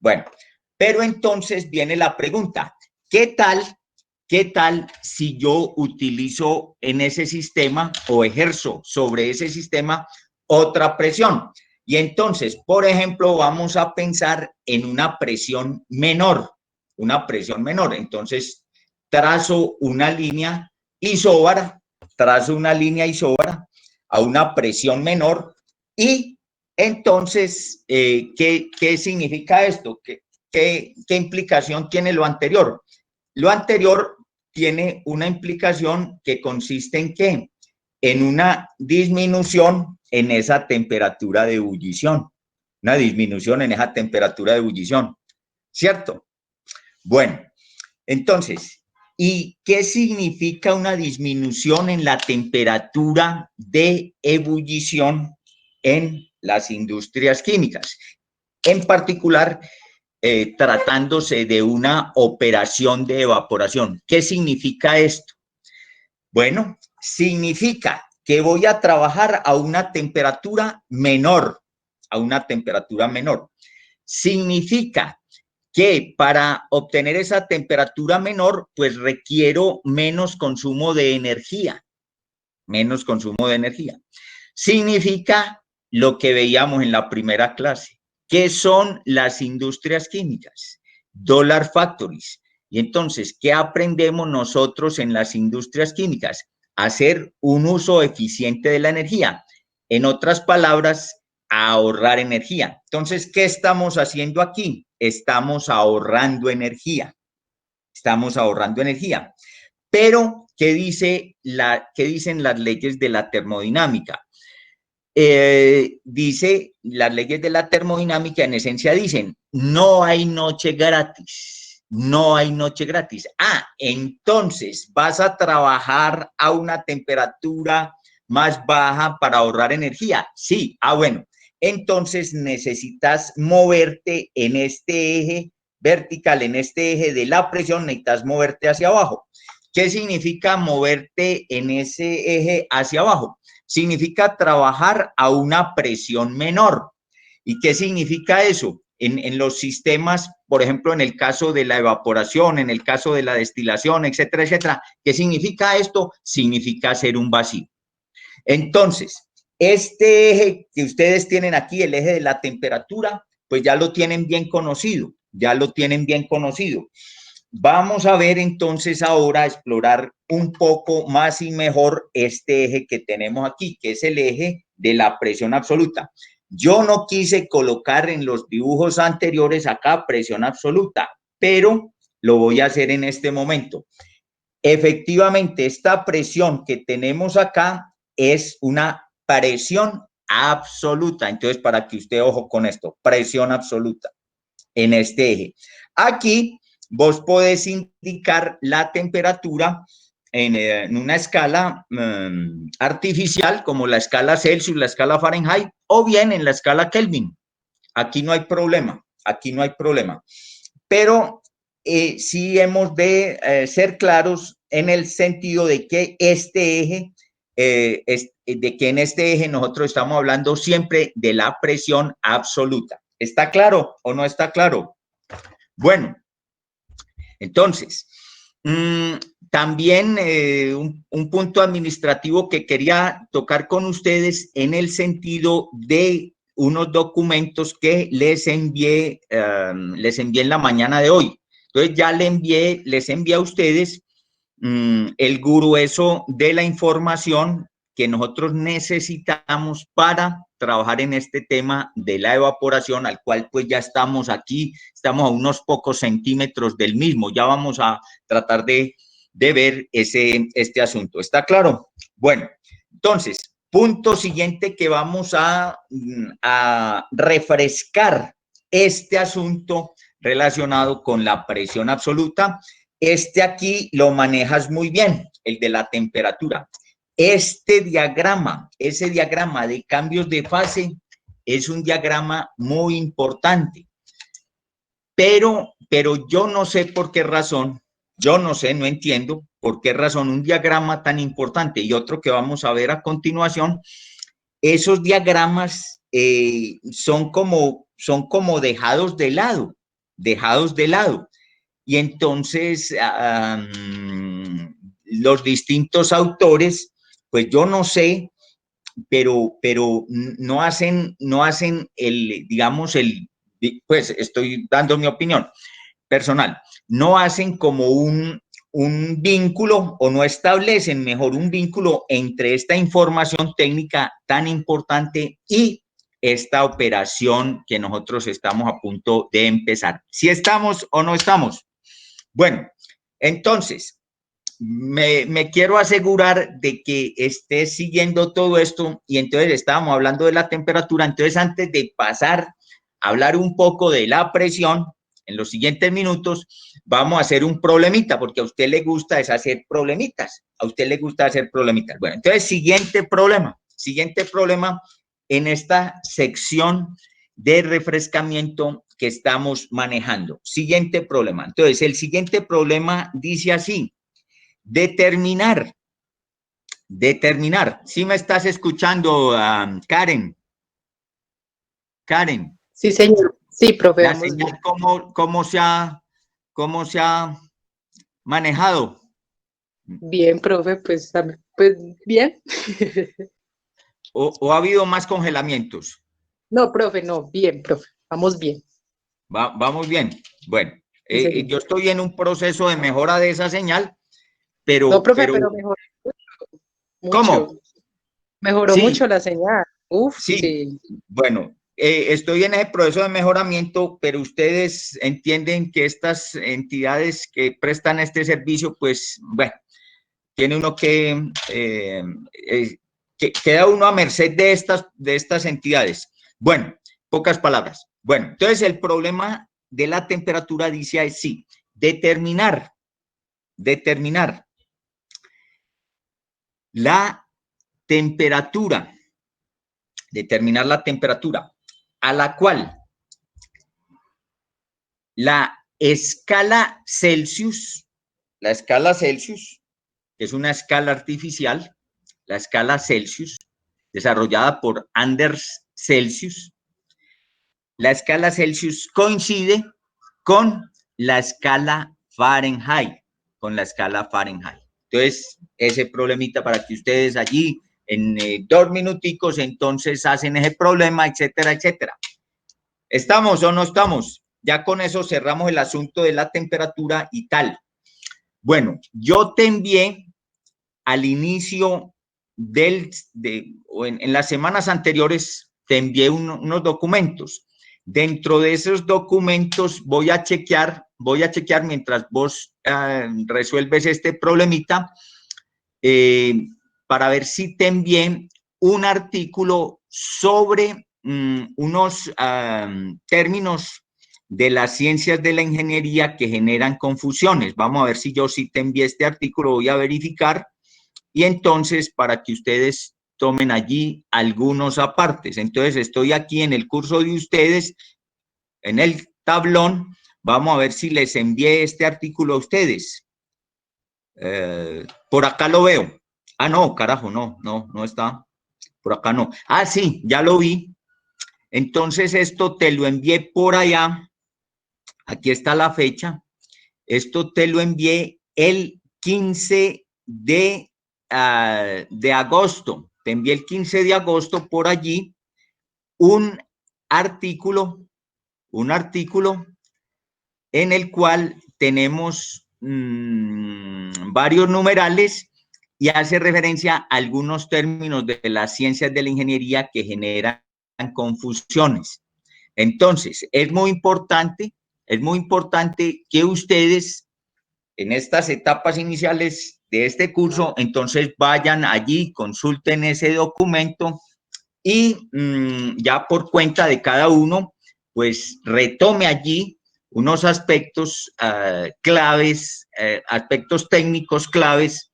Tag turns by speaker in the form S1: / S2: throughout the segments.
S1: Bueno, pero entonces viene la pregunta, ¿qué tal si yo utilizo en ese sistema o ejerzo sobre ese sistema otra presión? Y entonces, por ejemplo, vamos a pensar en una presión menor, Entonces, trazo una línea isóbara, a una presión menor y entonces, ¿qué significa esto? ¿Qué implicación tiene lo anterior? Lo anterior tiene una implicación que consiste en ¿qué? En una disminución en esa temperatura de ebullición, ¿cierto? Bueno, entonces, ¿y qué significa una disminución en la temperatura de ebullición en las industrias químicas? En particular, tratándose de una operación de evaporación. ¿Qué significa esto? Bueno, significa que voy a trabajar a una temperatura menor, Significa que para obtener esa temperatura menor, pues requiero menos consumo de energía. Significa lo que veíamos en la primera clase. ¿Qué son las industrias químicas? Dollar factories. Y entonces, ¿qué aprendemos nosotros en las industrias químicas? Hacer un uso eficiente de la energía. En otras palabras, ahorrar energía. Entonces, ¿qué estamos haciendo aquí? Estamos ahorrando energía. Pero, ¿qué dicen las leyes de la termodinámica? Las leyes de la termodinámica en esencia dicen, no hay noche gratis. Entonces vas a trabajar a una temperatura más baja para ahorrar energía. Sí, bueno, entonces necesitas moverte en este eje vertical, en este eje de la presión, necesitas moverte hacia abajo. ¿Qué significa moverte en ese eje hacia abajo? Significa trabajar a una presión menor. ¿Y qué significa eso? En los sistemas, por ejemplo, en el caso de la evaporación, en el caso de la destilación, etcétera, etcétera. ¿Qué significa esto? Significa hacer un vacío. Entonces, este eje que ustedes tienen aquí, el eje de la temperatura, pues ya lo tienen bien conocido. Vamos a ver entonces ahora, a explorar un poco más y mejor este eje que tenemos aquí, que es el eje de la presión absoluta. Yo no quise colocar en los dibujos anteriores acá presión absoluta, pero lo voy a hacer en este momento. Efectivamente, esta presión que tenemos acá es una presión absoluta. Entonces, para que usted, ojo con esto, presión absoluta en este eje. Aquí vos podés indicar la temperatura en una escala artificial, como la escala Celsius, la escala Fahrenheit, o bien en la escala Kelvin. Aquí no hay problema. Pero sí hemos de ser claros en el sentido de que en este eje nosotros estamos hablando siempre de la presión absoluta. ¿Está claro o no está claro? Bueno, entonces, también un punto administrativo que quería tocar con ustedes en el sentido de unos documentos que les envié en la mañana de hoy. Entonces ya les envié a ustedes el grueso de la información que nosotros necesitamos para trabajar en este tema de la evaporación, al cual pues ya estamos aquí, estamos a unos pocos centímetros del mismo. Ya vamos a tratar de ver este asunto. ¿Está claro? Bueno, entonces, punto siguiente que vamos a refrescar este asunto relacionado con la presión absoluta. Este aquí lo manejas muy bien, el de la temperatura. Ese diagrama de cambios de fase es un diagrama muy importante. Pero yo no sé por qué razón, no entiendo por qué razón un diagrama tan importante y otro que vamos a ver a continuación, esos diagramas son como dejados de lado. dejados de lado. Y entonces los distintos autores, pues yo no sé, pero no hacen digamos, pues estoy dando mi opinión personal, no hacen como un vínculo o no establecen mejor un vínculo entre esta información técnica tan importante y esta operación que nosotros estamos a punto de empezar. ¿Si estamos o no estamos? Bueno, entonces, me quiero asegurar de que estés siguiendo todo esto y entonces estábamos hablando de la temperatura. Entonces, antes de pasar a hablar un poco de la presión, en los siguientes minutos vamos a hacer un problemita, porque a usted le gusta es hacer problemitas. A usted le gusta hacer problemitas. Bueno, entonces, siguiente problema en esta sección de refrescamiento que estamos manejando. Siguiente problema. Entonces, el siguiente problema dice así: determinar. ¿Sí me estás escuchando, Karen? Karen.
S2: Sí, señor. Sí, profe,
S1: La
S2: vamos
S1: señal,
S2: bien.
S1: ¿cómo se ha manejado?
S2: Bien, profe, pues bien.
S1: ¿O ha habido más congelamientos?
S2: No, profe, no, bien, profe, vamos bien.
S1: Vamos bien. Bueno,
S2: Sí, señor.
S1: yo estoy en un proceso de mejora de esa señal,
S2: No, profe,
S1: pero
S2: pero mejoró mucho.
S1: ¿cómo?
S2: Mejoró
S1: Sí,
S2: mucho la señal. Uf,
S1: sí.
S2: sí.
S1: Bueno, estoy en ese proceso de mejoramiento, pero ustedes entienden que estas entidades que prestan este servicio, pues, bueno, tiene uno que queda uno a merced de estas entidades. Bueno, pocas palabras. Bueno, entonces el problema de la temperatura dice así: determinar la temperatura, la temperatura a la cual la escala Celsius, que es una escala artificial, la escala Celsius, desarrollada por Anders Celsius, la escala Celsius coincide con la escala Fahrenheit, Entonces, ese problemita para que ustedes allí en 2 minuticos entonces hacen ese problema, etcétera, etcétera. ¿Estamos o no estamos? Ya con eso cerramos el asunto de la temperatura y tal. Bueno, yo te envié al inicio en las semanas anteriores, te envié unos documentos. Dentro de esos documentos voy a chequear mientras vos resuelves este problemita, para ver si te envié un artículo sobre unos términos de las ciencias de la ingeniería que generan confusiones. Vamos a ver si yo sí te envié este artículo, voy a verificar, y entonces para que ustedes tomen allí algunos apartes. Entonces estoy aquí en el curso de ustedes, en el tablón, vamos a ver si les envié este artículo a ustedes. Por acá lo veo. Ah, no, carajo, no está. Por acá no. Ah, sí, ya lo vi. Entonces esto te lo envié por allá. Aquí está la fecha. Esto te lo envié el 15 de agosto. Te envié el 15 de agosto por allí un artículo en el cual tenemos varios numerales y hace referencia a algunos términos de las ciencias de la ingeniería que generan confusiones. Entonces, es muy importante que ustedes en estas etapas iniciales de este curso, entonces vayan allí, consulten ese documento y ya por cuenta de cada uno, pues retome allí unos aspectos claves, aspectos técnicos claves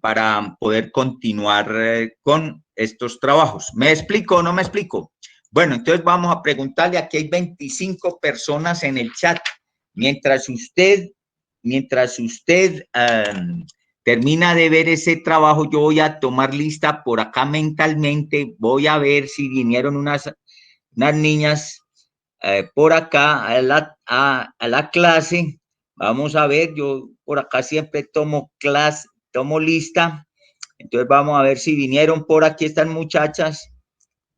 S1: para poder continuar con estos trabajos. ¿Me explico o no me explico? Bueno, entonces vamos a preguntarle, aquí hay 25 personas en el chat. Mientras usted termina de ver ese trabajo, yo voy a tomar lista por acá mentalmente, voy a ver si vinieron unas niñas por acá a la clase. Vamos a ver, yo por acá siempre tomo clase, tomo lista. Entonces vamos a ver si vinieron por aquí estas muchachas.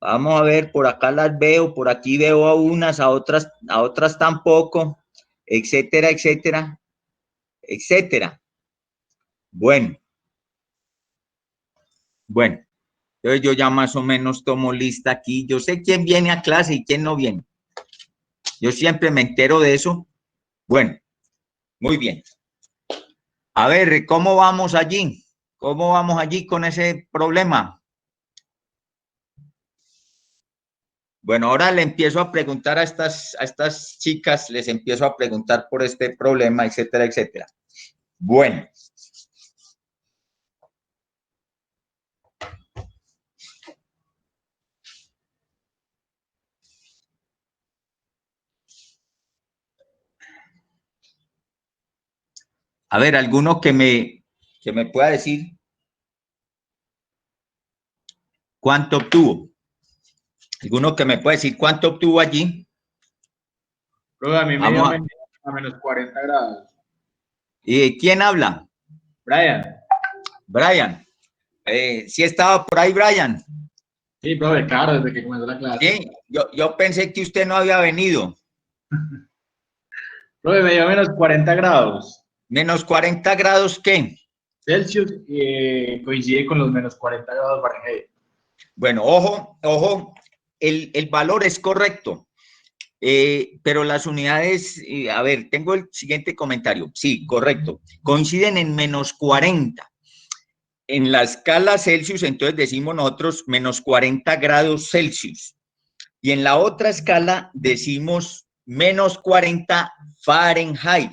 S1: Vamos a ver, por acá las veo, por aquí veo a unas, a otras tampoco, etcétera, etcétera, etcétera. Bueno, bueno, entonces yo ya más o menos tomo lista aquí. Yo sé quién viene a clase y quién no viene. Yo siempre me entero de eso. Bueno, muy bien. A ver, ¿cómo vamos allí? ¿Cómo vamos allí con ese problema? Bueno, ahora le empiezo a preguntar a estas chicas, les empiezo a preguntar por este problema, etcétera, etcétera. Bueno. A ver, alguno que me pueda decir cuánto obtuvo. ¿Alguno que me pueda decir cuánto obtuvo allí?
S3: Pero a mí me dio a menos 40 grados.
S1: ¿Y quién habla?
S3: Brian.
S1: Brian. ¿Sí estaba por ahí, Brian?
S3: Sí, profe, claro, desde que comenzó la clase.
S1: Sí, yo pensé que usted no había venido.
S3: Profe, me dio menos 40 grados.
S1: ¿Menos 40 grados qué?
S3: Celsius coincide con los menos 40 grados Fahrenheit.
S1: Bueno, ojo, el valor es correcto. Pero las unidades, a ver, tengo el siguiente comentario. Sí, correcto. Coinciden en menos 40. En la escala Celsius, entonces decimos nosotros menos 40 grados Celsius. Y en la otra escala decimos menos 40 Fahrenheit.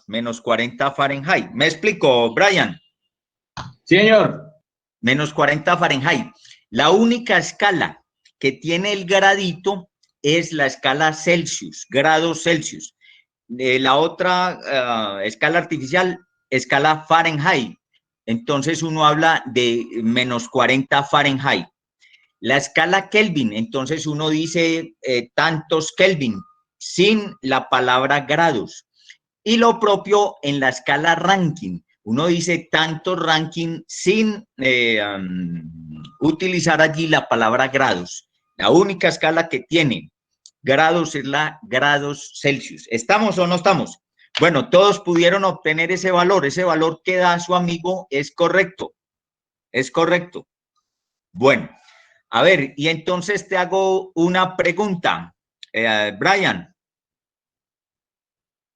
S1: Menos 40 Fahrenheit. ¿Me explico, Brian?
S3: Sí, señor.
S1: Menos 40 Fahrenheit. La única escala que tiene el gradito es la escala Celsius, grados Celsius. La otra escala artificial, escala Fahrenheit. Entonces uno habla de menos 40 Fahrenheit. La escala Kelvin, entonces uno dice tantos Kelvin, sin la palabra grados. Y lo propio en la escala Rankine. Uno dice tantos Rankine sin utilizar allí la palabra grados. La única escala que tiene grados es la grados Celsius. ¿Estamos o no estamos? Bueno, todos pudieron obtener ese valor que da su amigo es correcto, es correcto. Bueno, a ver, y entonces te hago una pregunta, Brian.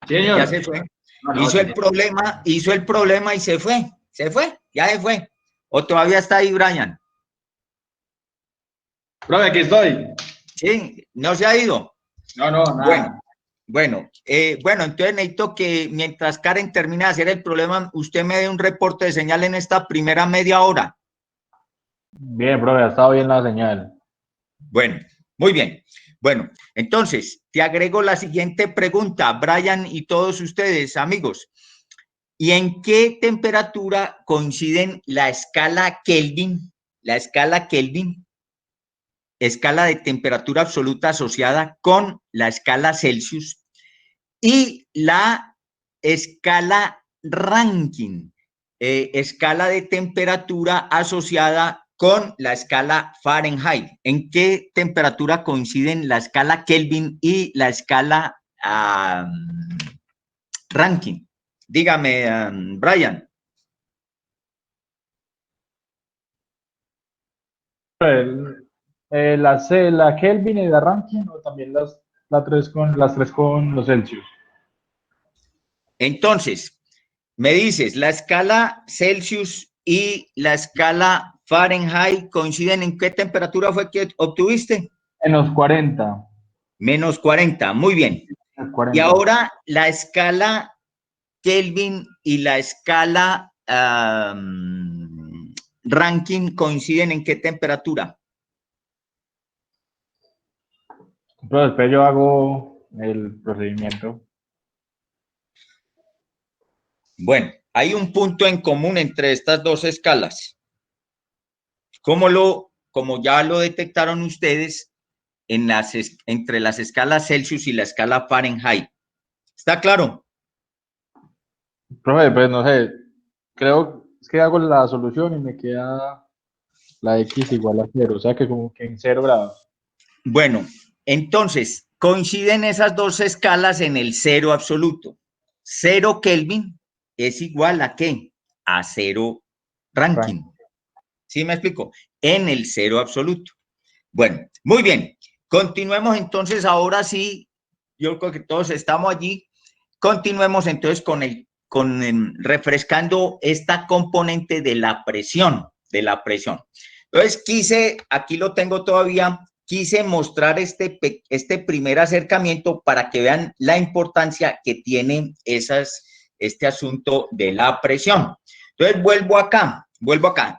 S3: Sí, señor.
S1: Ya se fue. Hizo el problema y se fue, ya se fue. ¿O todavía está ahí, Brian?
S3: Profe, aquí estoy.
S1: Sí, no se ha ido.
S3: No, nada.
S1: Bueno, entonces necesito que mientras Karen termina de hacer el problema, usted me dé un reporte de señal en esta primera media hora.
S3: Bien, profe, ha estado bien la señal.
S1: Bueno, muy bien. Bueno, entonces te agrego la siguiente pregunta, Brian y todos ustedes, amigos. ¿Y en qué temperatura coinciden la escala Kelvin, escala de temperatura absoluta asociada con la escala Celsius, y la escala Rankine, escala de temperatura asociada con la escala Fahrenheit? ¿En qué temperatura coinciden la escala Kelvin y la escala Rankine? Dígame, Brian.
S3: La Kelvin y la Rankine, o también las tres con los Celsius.
S1: Entonces, me dices, la escala Celsius y la escala Fahrenheit coinciden en qué temperatura fue que obtuviste?
S3: Menos 40.
S1: Menos 40, muy bien.
S3: Menos 40.
S1: Y ahora la escala Kelvin y la escala Rankine coinciden en qué temperatura?
S3: Pero después yo hago el procedimiento.
S1: Bueno, hay un punto en común entre estas dos escalas. Como ya lo detectaron ustedes, entre las escalas Celsius y la escala Fahrenheit. ¿Está claro?
S3: Profe, pues no sé, creo es que hago la solución y me queda la X igual a 0, o sea que como que en 0 grados.
S1: Bueno, entonces, coinciden esas dos escalas en el cero absoluto. 0 Kelvin es igual a ¿qué? A 0 Rankine. ¿Sí me explico? En el cero absoluto. Bueno, muy bien. Continuemos entonces, ahora sí, yo creo que todos estamos allí. Continuemos entonces refrescando esta componente de la presión, Entonces aquí lo tengo todavía, quise mostrar este primer acercamiento para que vean la importancia que tiene este asunto de la presión. Entonces vuelvo acá.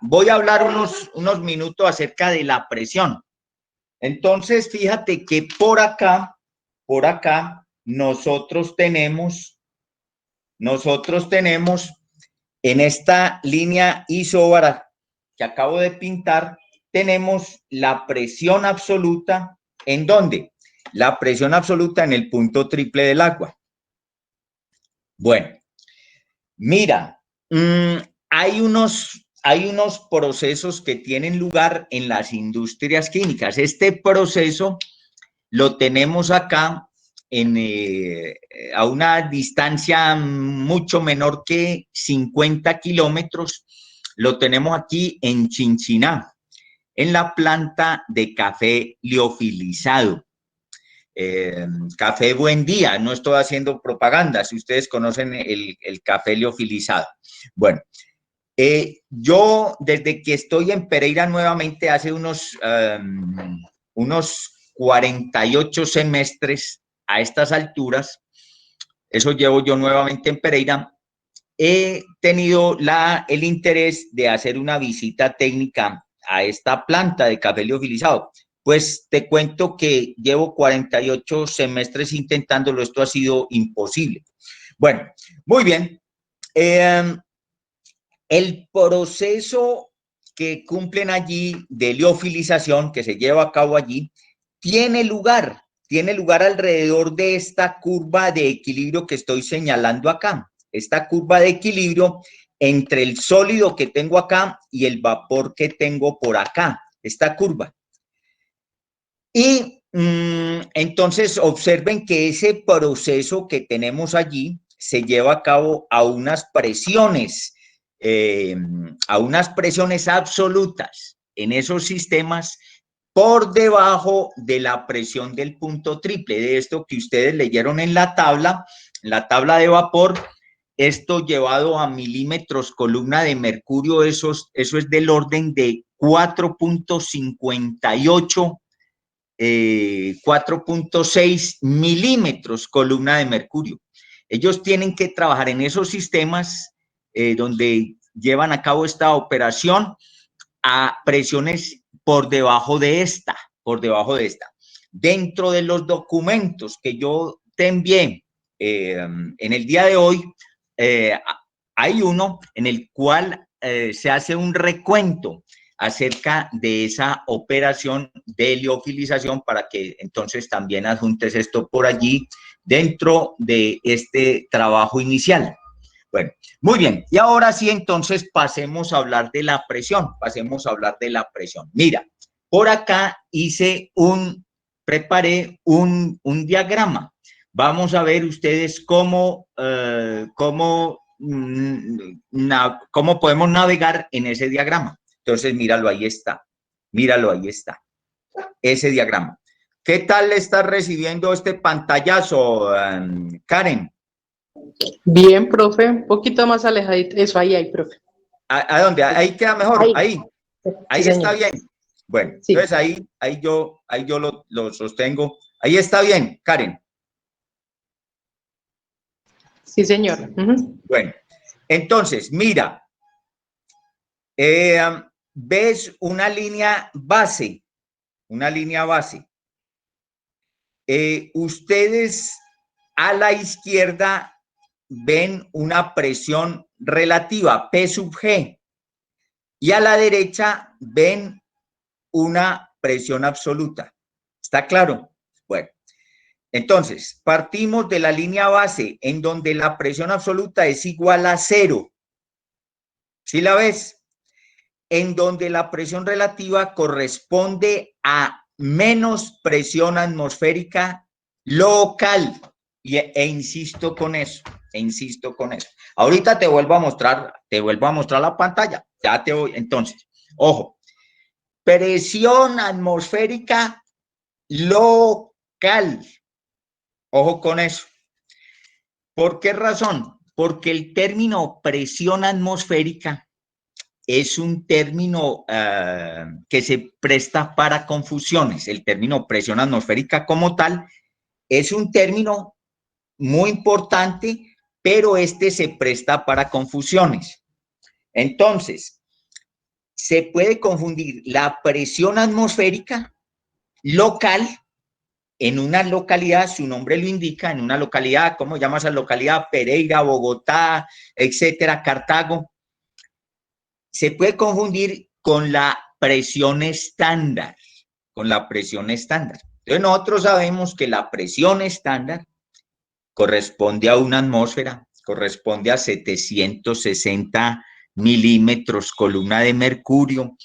S1: Voy a hablar unos minutos acerca de la presión. Entonces, fíjate que por acá, nosotros tenemos en esta línea isóbara que acabo de pintar, tenemos la presión absoluta. ¿En dónde? La presión absoluta en el punto triple del agua. Bueno, mira, hay unos procesos que tienen lugar en las industrias químicas. Este proceso lo tenemos acá a una distancia mucho menor que 50 kilómetros. Lo tenemos aquí en Chinchiná, en la planta de café liofilizado. Café Buen Día, no estoy haciendo propaganda, si ustedes conocen el café liofilizado. Bueno, yo desde que estoy en Pereira nuevamente hace unos 48 semestres a estas alturas, eso llevo yo nuevamente en Pereira, he tenido el interés de hacer una visita técnica a esta planta de café liofilizado. Pues te cuento que llevo 48 semestres intentándolo, esto ha sido imposible. Bueno, muy bien. El proceso que cumplen allí de liofilización, que se lleva a cabo allí, tiene lugar alrededor de esta curva de equilibrio que estoy señalando acá. Esta curva de equilibrio entre el sólido que tengo acá y el vapor que tengo por acá, esta curva. Y entonces observen que ese proceso que tenemos allí se lleva a cabo a unas presiones absolutas en esos sistemas por debajo de la presión del punto triple, de esto que ustedes leyeron en la tabla de vapor. Esto llevado a milímetros columna de mercurio, eso es del orden de 4.58 4.6 milímetros columna de mercurio. Ellos tienen que trabajar en esos sistemas donde llevan a cabo esta operación a presiones por debajo de esta. Dentro de los documentos que yo te envié en el día de hoy, hay uno en el cual se hace un recuento acerca de esa operación de liofilización para que entonces también adjuntes esto por allí dentro de este trabajo inicial. Bueno, muy bien. Y ahora sí, entonces pasemos a hablar de la presión. Mira, por acá preparé un diagrama. Vamos a ver ustedes cómo podemos navegar en ese diagrama. Entonces, míralo, ahí está. Ese diagrama. ¿Qué tal le está recibiendo este pantallazo, Karen?
S2: Bien, profe, un poquito más alejadito. Eso, ahí, profe.
S1: ¿A dónde? Ahí queda mejor, ahí
S2: Sí,
S1: está
S2: señor.
S1: bien. Bueno,
S2: sí.
S1: Entonces ahí yo lo sostengo. Ahí está bien, Karen.
S2: Sí, señor.
S1: Bueno, entonces, mira, ves una línea base. Ustedes a la izquierda ven una presión relativa, P sub G, y a la derecha ven una presión absoluta. ¿Está claro? Bueno, entonces, partimos de la línea base en donde la presión absoluta es igual a 0. ¿Sí la ves? En donde la presión relativa corresponde a menos presión atmosférica local. E insisto con eso, Ahorita te vuelvo a mostrar la pantalla. Ya te voy. Entonces, ojo, presión atmosférica local. Ojo con eso. ¿Por qué razón? Porque el término presión atmosférica es un término que se presta para confusiones. El término presión atmosférica como tal es un término muy importante, pero este se presta para confusiones. Entonces, se puede confundir la presión atmosférica local en una localidad, su nombre lo indica, en una localidad, ¿cómo llama esa localidad? Pereira, Bogotá, etcétera, Cartago. Se puede confundir con la presión estándar, Entonces nosotros sabemos que la presión estándar corresponde a una atmósfera, corresponde a 760 milímetros columna de mercurio,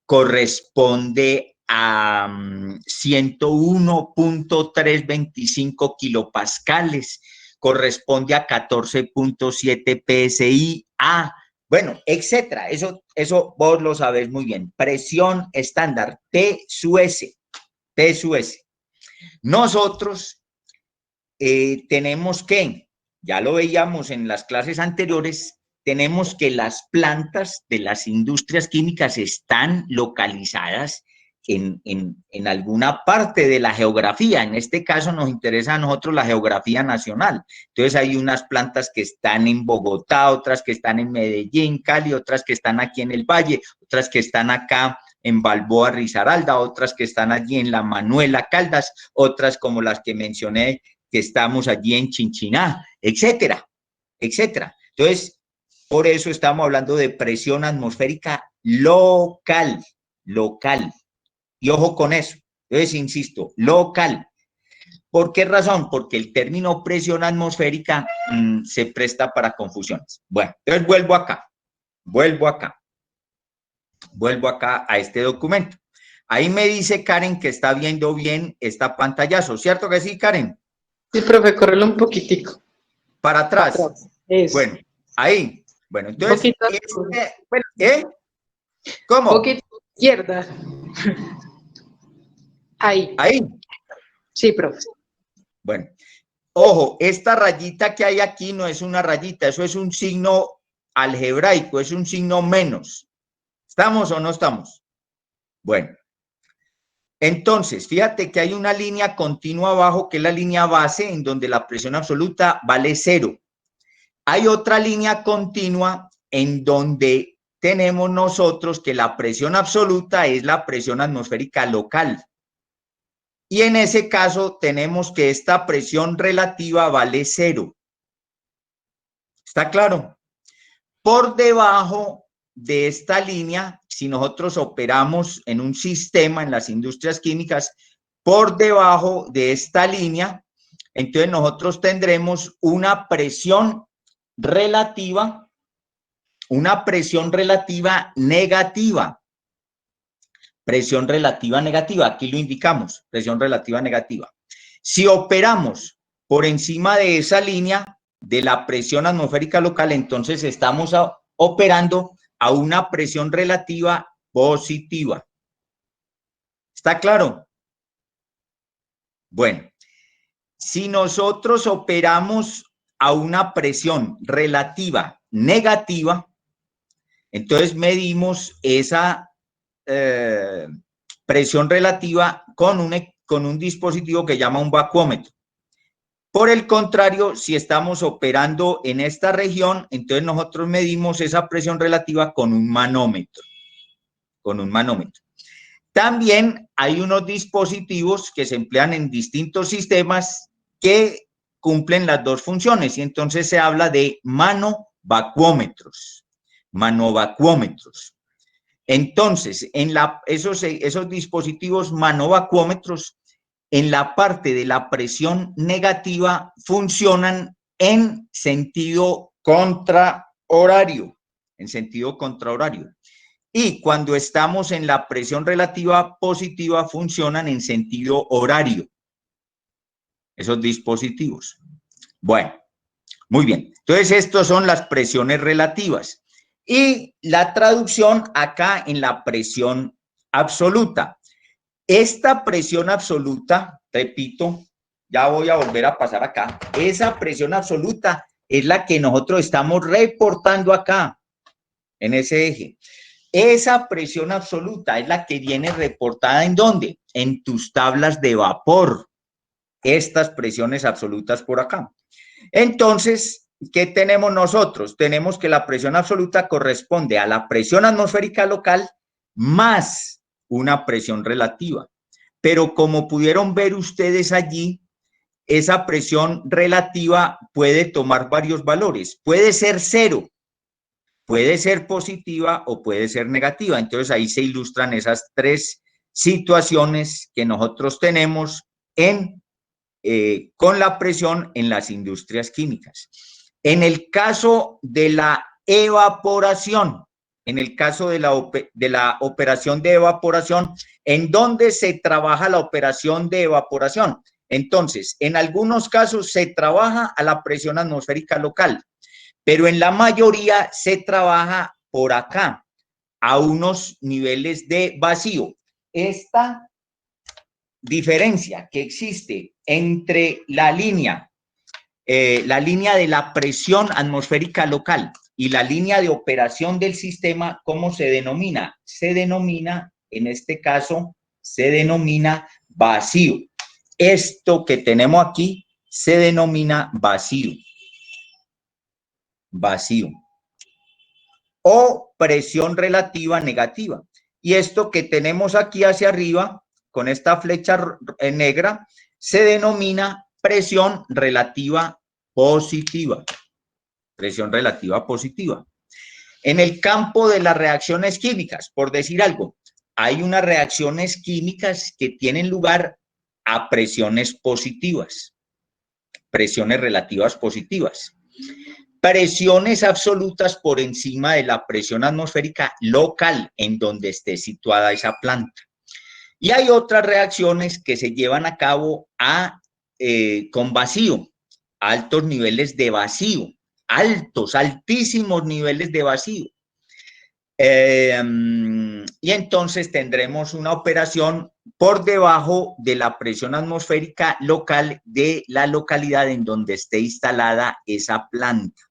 S1: corresponde a 101.325 kilopascales, corresponde a 14.7 PSI, bueno, etcétera. Eso vos lo sabés muy bien. Presión estándar, P sub S. Nosotros tenemos que, ya lo veíamos en las clases anteriores, tenemos que las plantas de las industrias químicas están localizadas en alguna parte de la geografía. En este caso nos interesa a nosotros la geografía nacional. Entonces hay unas plantas que están en Bogotá, otras que están en Medellín, Cali, otras que están aquí en el Valle, otras que están acá en Balboa, Risaralda, otras que están allí en La Manuela, Caldas, otras como las que mencioné que estamos allí en Chinchiná, etcétera, etcétera. Entonces, por eso estamos hablando de presión atmosférica local. Y ojo con eso. Entonces, insisto, local. ¿Por qué razón? Porque el término presión atmosférica se presta para confusiones. Bueno, entonces vuelvo acá a este documento. Ahí me dice Karen que está viendo bien esta pantallazo, ¿cierto que sí, Karen?
S2: Sí, profe, córrelo un poquitico.
S1: Para atrás.
S2: Eso.
S1: Bueno, ahí. Bueno, entonces, ¿cómo?
S2: Un poquito izquierda. Ahí.
S1: Ahí.
S2: Sí, profe.
S1: Bueno, ojo, esta rayita que hay aquí no es una rayita, eso es un signo algebraico, es un signo menos. ¿Estamos o no estamos? Bueno, entonces, fíjate que hay una línea continua abajo, que es la línea base, en donde la presión absoluta vale 0. Hay otra línea continua en donde tenemos nosotros que la presión absoluta es la presión atmosférica local. Y en ese caso tenemos que esta presión relativa vale 0. ¿Está claro? Por debajo de esta línea, si nosotros operamos en un sistema en las industrias químicas, por debajo de esta línea, entonces nosotros tendremos una presión relativa negativa. Presión relativa negativa, aquí lo indicamos, presión relativa negativa. Si operamos por encima de esa línea de la presión atmosférica local, entonces estamos operando a una presión relativa positiva. ¿Está claro? Bueno, si nosotros operamos a una presión relativa negativa, entonces medimos esa presión relativa con un dispositivo que llama un vacuómetro. Por el contrario, si estamos operando en esta región, entonces nosotros medimos esa presión relativa con un manómetro. También hay unos dispositivos que se emplean en distintos sistemas que cumplen las dos funciones y entonces se habla de manovacuómetros. Entonces, esos dispositivos manovacuómetros en la parte de la presión negativa funcionan en sentido contrahorario, Y cuando estamos en la presión relativa positiva funcionan en sentido horario, esos dispositivos. Bueno, muy bien. Entonces, estas son las presiones relativas. Y la traducción acá en la presión absoluta. Esta presión absoluta, repito, ya voy a volver a pasar acá. Esa presión absoluta es la que nosotros estamos reportando acá, en ese eje. Esa presión absoluta es la que viene reportada ¿en dónde? En tus tablas de vapor. Estas presiones absolutas por acá. Entonces, ¿qué tenemos nosotros? Tenemos que la presión absoluta corresponde a la presión atmosférica local más una presión relativa. Pero como pudieron ver ustedes allí, esa presión relativa puede tomar varios valores. Puede ser 0, puede ser positiva o puede ser negativa. Entonces, ahí se ilustran esas 3 situaciones que nosotros tenemos con la presión en las industrias químicas. En el caso de la evaporación, en el caso de la operación de evaporación, ¿en dónde se trabaja la operación de evaporación? Entonces, en algunos casos se trabaja a la presión atmosférica local, pero en la mayoría se trabaja por acá, a unos niveles de vacío. Esta diferencia que existe entre la línea de la presión atmosférica local y la línea de operación del sistema, ¿cómo se denomina? Se denomina, en este caso, se denomina vacío. Esto que tenemos aquí se denomina vacío. Vacío. O presión relativa negativa. Y esto que tenemos aquí hacia arriba, con esta flecha negra, se denomina presión relativa positiva. Presión relativa positiva. En el campo de las reacciones químicas, por decir algo, hay unas reacciones químicas que tienen lugar a presiones positivas, presiones relativas positivas. Presiones absolutas por encima de la presión atmosférica local en donde esté situada esa planta. Y hay otras reacciones que se llevan a cabo con vacío, altos niveles de vacío, altísimos niveles de vacío. Y entonces tendremos una operación por debajo de la presión atmosférica local de la localidad en donde esté instalada esa planta.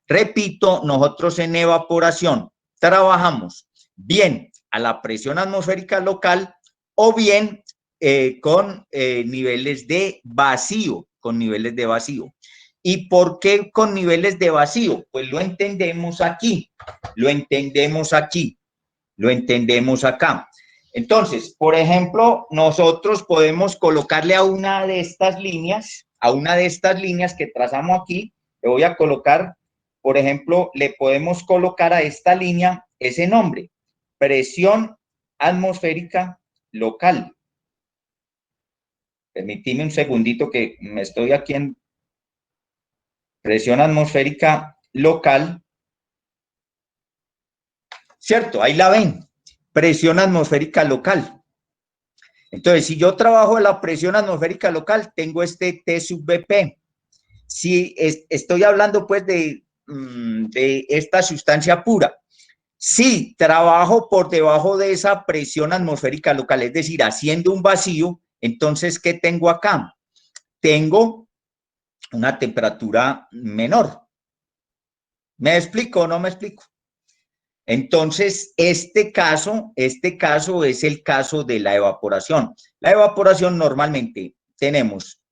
S1: Repito, nosotros en evaporación trabajamos bien a la presión atmosférica local o bien con niveles de vacío, ¿Y por qué con niveles de vacío? Pues lo entendemos aquí, lo entendemos acá. Entonces, por ejemplo, nosotros podemos colocarle a una de estas líneas que trazamos aquí, le voy a colocar, por ejemplo, le podemos colocar a esta línea ese nombre, presión atmosférica local. Permíteme un segundito que me estoy aquí en presión atmosférica local. ¿Cierto? Ahí la ven. Presión atmosférica local. Entonces, si yo trabajo la presión atmosférica local, tengo este T sub Vp. Si estoy hablando pues de esta sustancia pura. Si trabajo por debajo de esa presión atmosférica local, es decir, haciendo un vacío, entonces, ¿qué tengo acá? Tengo una temperatura menor. ¿Me explico o no me explico? Entonces, este caso es el caso de la evaporación. La evaporación normalmente tenemos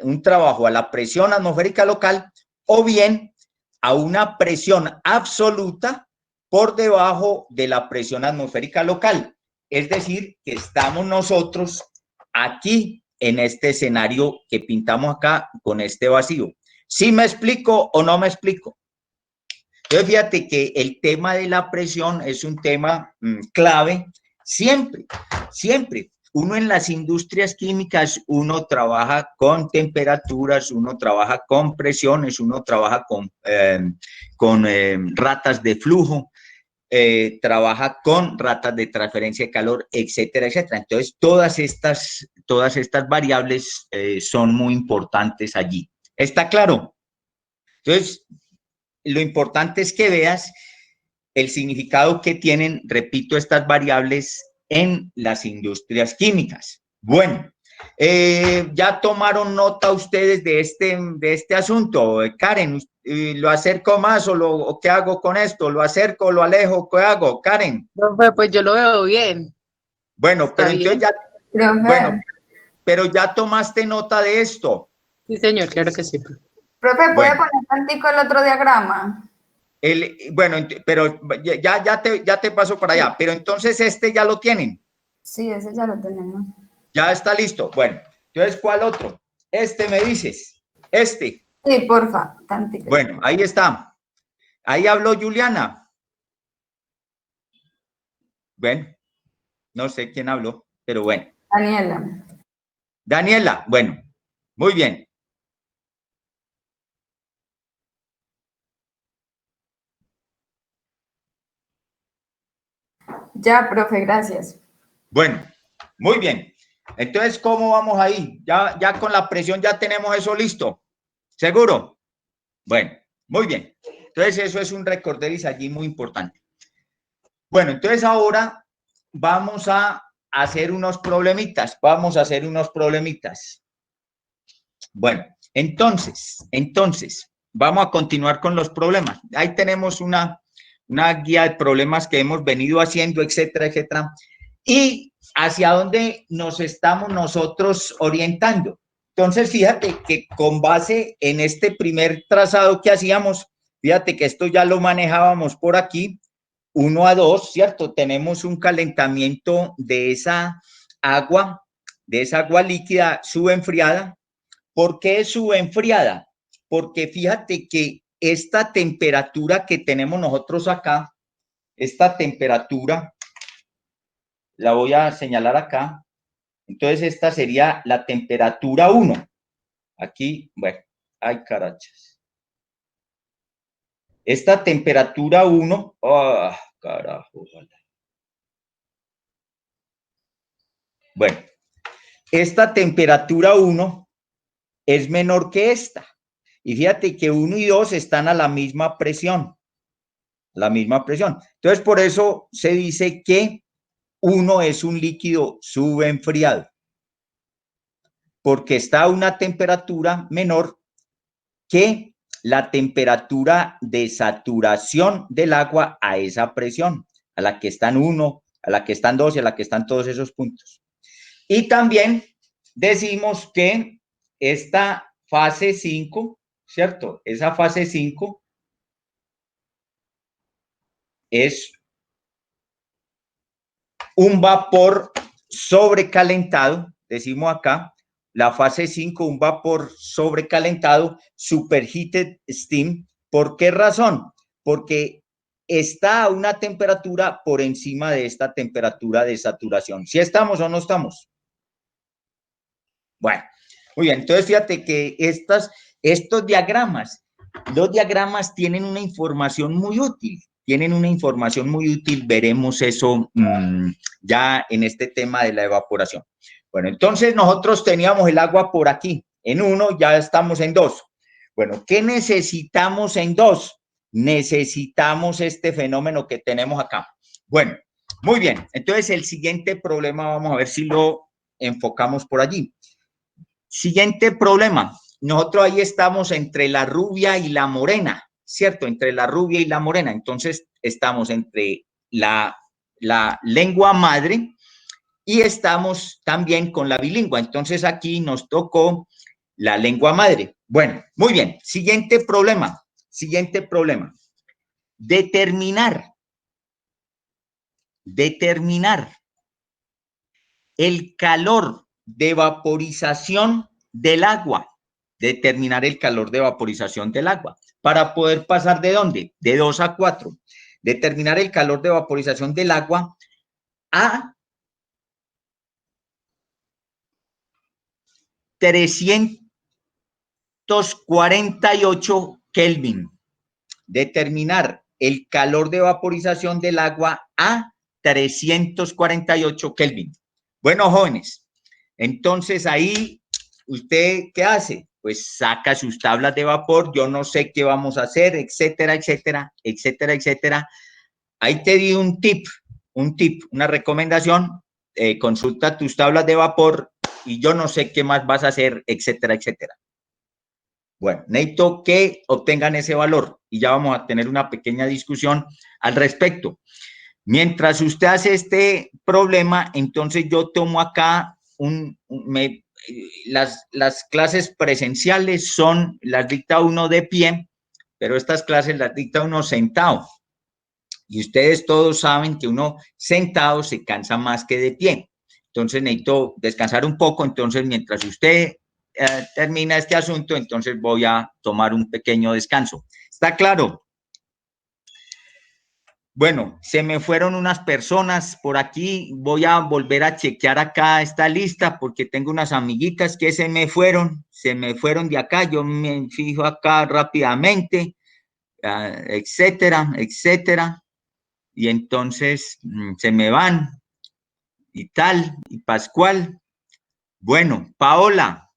S1: un trabajo a la presión atmosférica local o bien a una presión absoluta por debajo de la presión atmosférica local. Es decir, que estamos nosotros aquí en este escenario que pintamos acá con este vacío. ¿Sí me explico o no me explico? Entonces, fíjate que el tema de la presión es un tema clave siempre, uno en las industrias químicas, uno trabaja con temperaturas, uno trabaja con presiones, uno trabaja con ratas de flujo, trabaja con ratas de transferencia de calor, etcétera, etcétera. Entonces, todas estas variables son muy importantes allí. ¿Está claro? Entonces, lo importante es que veas el significado que tienen, repito, estas variables en las industrias químicas. Bueno, ya tomaron nota ustedes de este asunto. Karen, ¿lo acerco más o qué hago con esto? ¿Lo acerco, lo alejo? ¿Qué hago? Karen.
S2: Profe, pues yo lo veo bien.
S1: Bueno, pero entonces ya, bueno, pero ya tomaste nota de esto.
S2: Sí, señor, claro que sí.
S4: Profe, ¿puede
S1: Bueno.
S4: poner tantico el otro diagrama?
S1: Bueno, pero ya te paso para allá. Pero entonces ya lo tienen.
S4: Sí, ese ya lo tenemos.
S1: Ya está listo. Bueno, entonces, ¿cuál otro? Me dices.
S4: Sí, porfa, tantico.
S1: Bueno, ahí está. Ahí habló Juliana. Bueno, no sé quién habló, pero bueno.
S4: Daniela.
S1: Daniela, bueno, muy bien.
S4: Ya, profe, gracias.
S1: Bueno, muy bien. Entonces, ¿cómo vamos ahí? Ya con la presión ya tenemos eso listo. ¿Seguro? Bueno, muy bien. Entonces, eso es un recorderis allí muy importante. Bueno, entonces ahora vamos a hacer unos problemitas. Bueno, entonces, vamos a continuar con los problemas. Ahí tenemos una guía de problemas que hemos venido haciendo, etcétera, etcétera. Y hacia dónde nos estamos nosotros orientando. Entonces, fíjate que con base en este primer trazado que hacíamos, fíjate que esto ya lo manejábamos por aquí, 1 a 2, ¿cierto? Tenemos un calentamiento de esa agua líquida subenfriada. ¿Por qué es subenfriada? Porque fíjate que esta temperatura que tenemos nosotros acá, esta temperatura, la voy a señalar acá. Entonces, esta sería la temperatura 1. Aquí, bueno, ay, carachas. Esta temperatura 1, carajo. Bueno, esta temperatura 1 es menor que esta. Y fíjate que 1 y 2 están a la misma presión. Entonces, por eso se dice que 1 es un líquido subenfriado, porque está a una temperatura menor que la temperatura de saturación del agua a esa presión, a la que están 1, a la que están 2 y a la que están todos esos puntos. Y también decimos que esta fase 5, ¿cierto? Esa fase 5 es un vapor sobrecalentado, decimos acá, la fase 5, un vapor sobrecalentado, superheated steam. ¿Por qué razón? Porque está a una temperatura por encima de esta temperatura de saturación. ¿Sí estamos o no estamos? Bueno, muy bien. Entonces, fíjate que estos diagramas, los diagramas tienen una información muy útil. Veremos eso ya en este tema de la evaporación. Bueno, entonces nosotros teníamos el agua por aquí. En 1, ya estamos en 2. Bueno, ¿qué necesitamos en 2? Necesitamos este fenómeno que tenemos acá. Bueno, muy bien. Entonces, el siguiente problema, vamos a ver si lo enfocamos por allí. Siguiente problema. Nosotros ahí estamos entre la rubia y la morena, ¿cierto? Entre la rubia y la morena. Entonces, estamos entre la lengua madre y estamos también con la bilingüe. Entonces, aquí nos tocó la lengua madre. Bueno, muy bien. Siguiente problema. Determinar el calor de vaporización del agua. Para poder pasar ¿de dónde? De 2 a 4. Determinar el calor de vaporización del agua a 348 Kelvin. Determinar el calor de vaporización del agua a 348 Kelvin. Bueno, jóvenes, entonces ahí, ¿usted qué hace? Pues saca sus tablas de vapor, yo no sé qué vamos a hacer, etcétera, etcétera, etcétera, etcétera. Ahí te di un tip, una recomendación, consulta tus tablas de vapor y yo no sé qué más vas a hacer, etcétera, etcétera. Bueno, necesito que obtengan ese valor y ya vamos a tener una pequeña discusión al respecto. Mientras usted hace este problema, entonces yo tomo acá las clases presenciales las dicta uno de pie, pero estas clases las dicta uno sentado. Y ustedes todos saben que uno sentado se cansa más que de pie. Entonces necesito descansar un poco. Entonces, mientras usted termina este asunto, entonces voy a tomar un pequeño descanso. ¿Está claro? Bueno, se me fueron unas personas por aquí. Voy a volver a chequear acá esta lista porque tengo unas amiguitas que se me fueron de acá. Yo me fijo acá rápidamente, etcétera, etcétera. Y entonces se me van y tal, y Pascual. Bueno, Paola,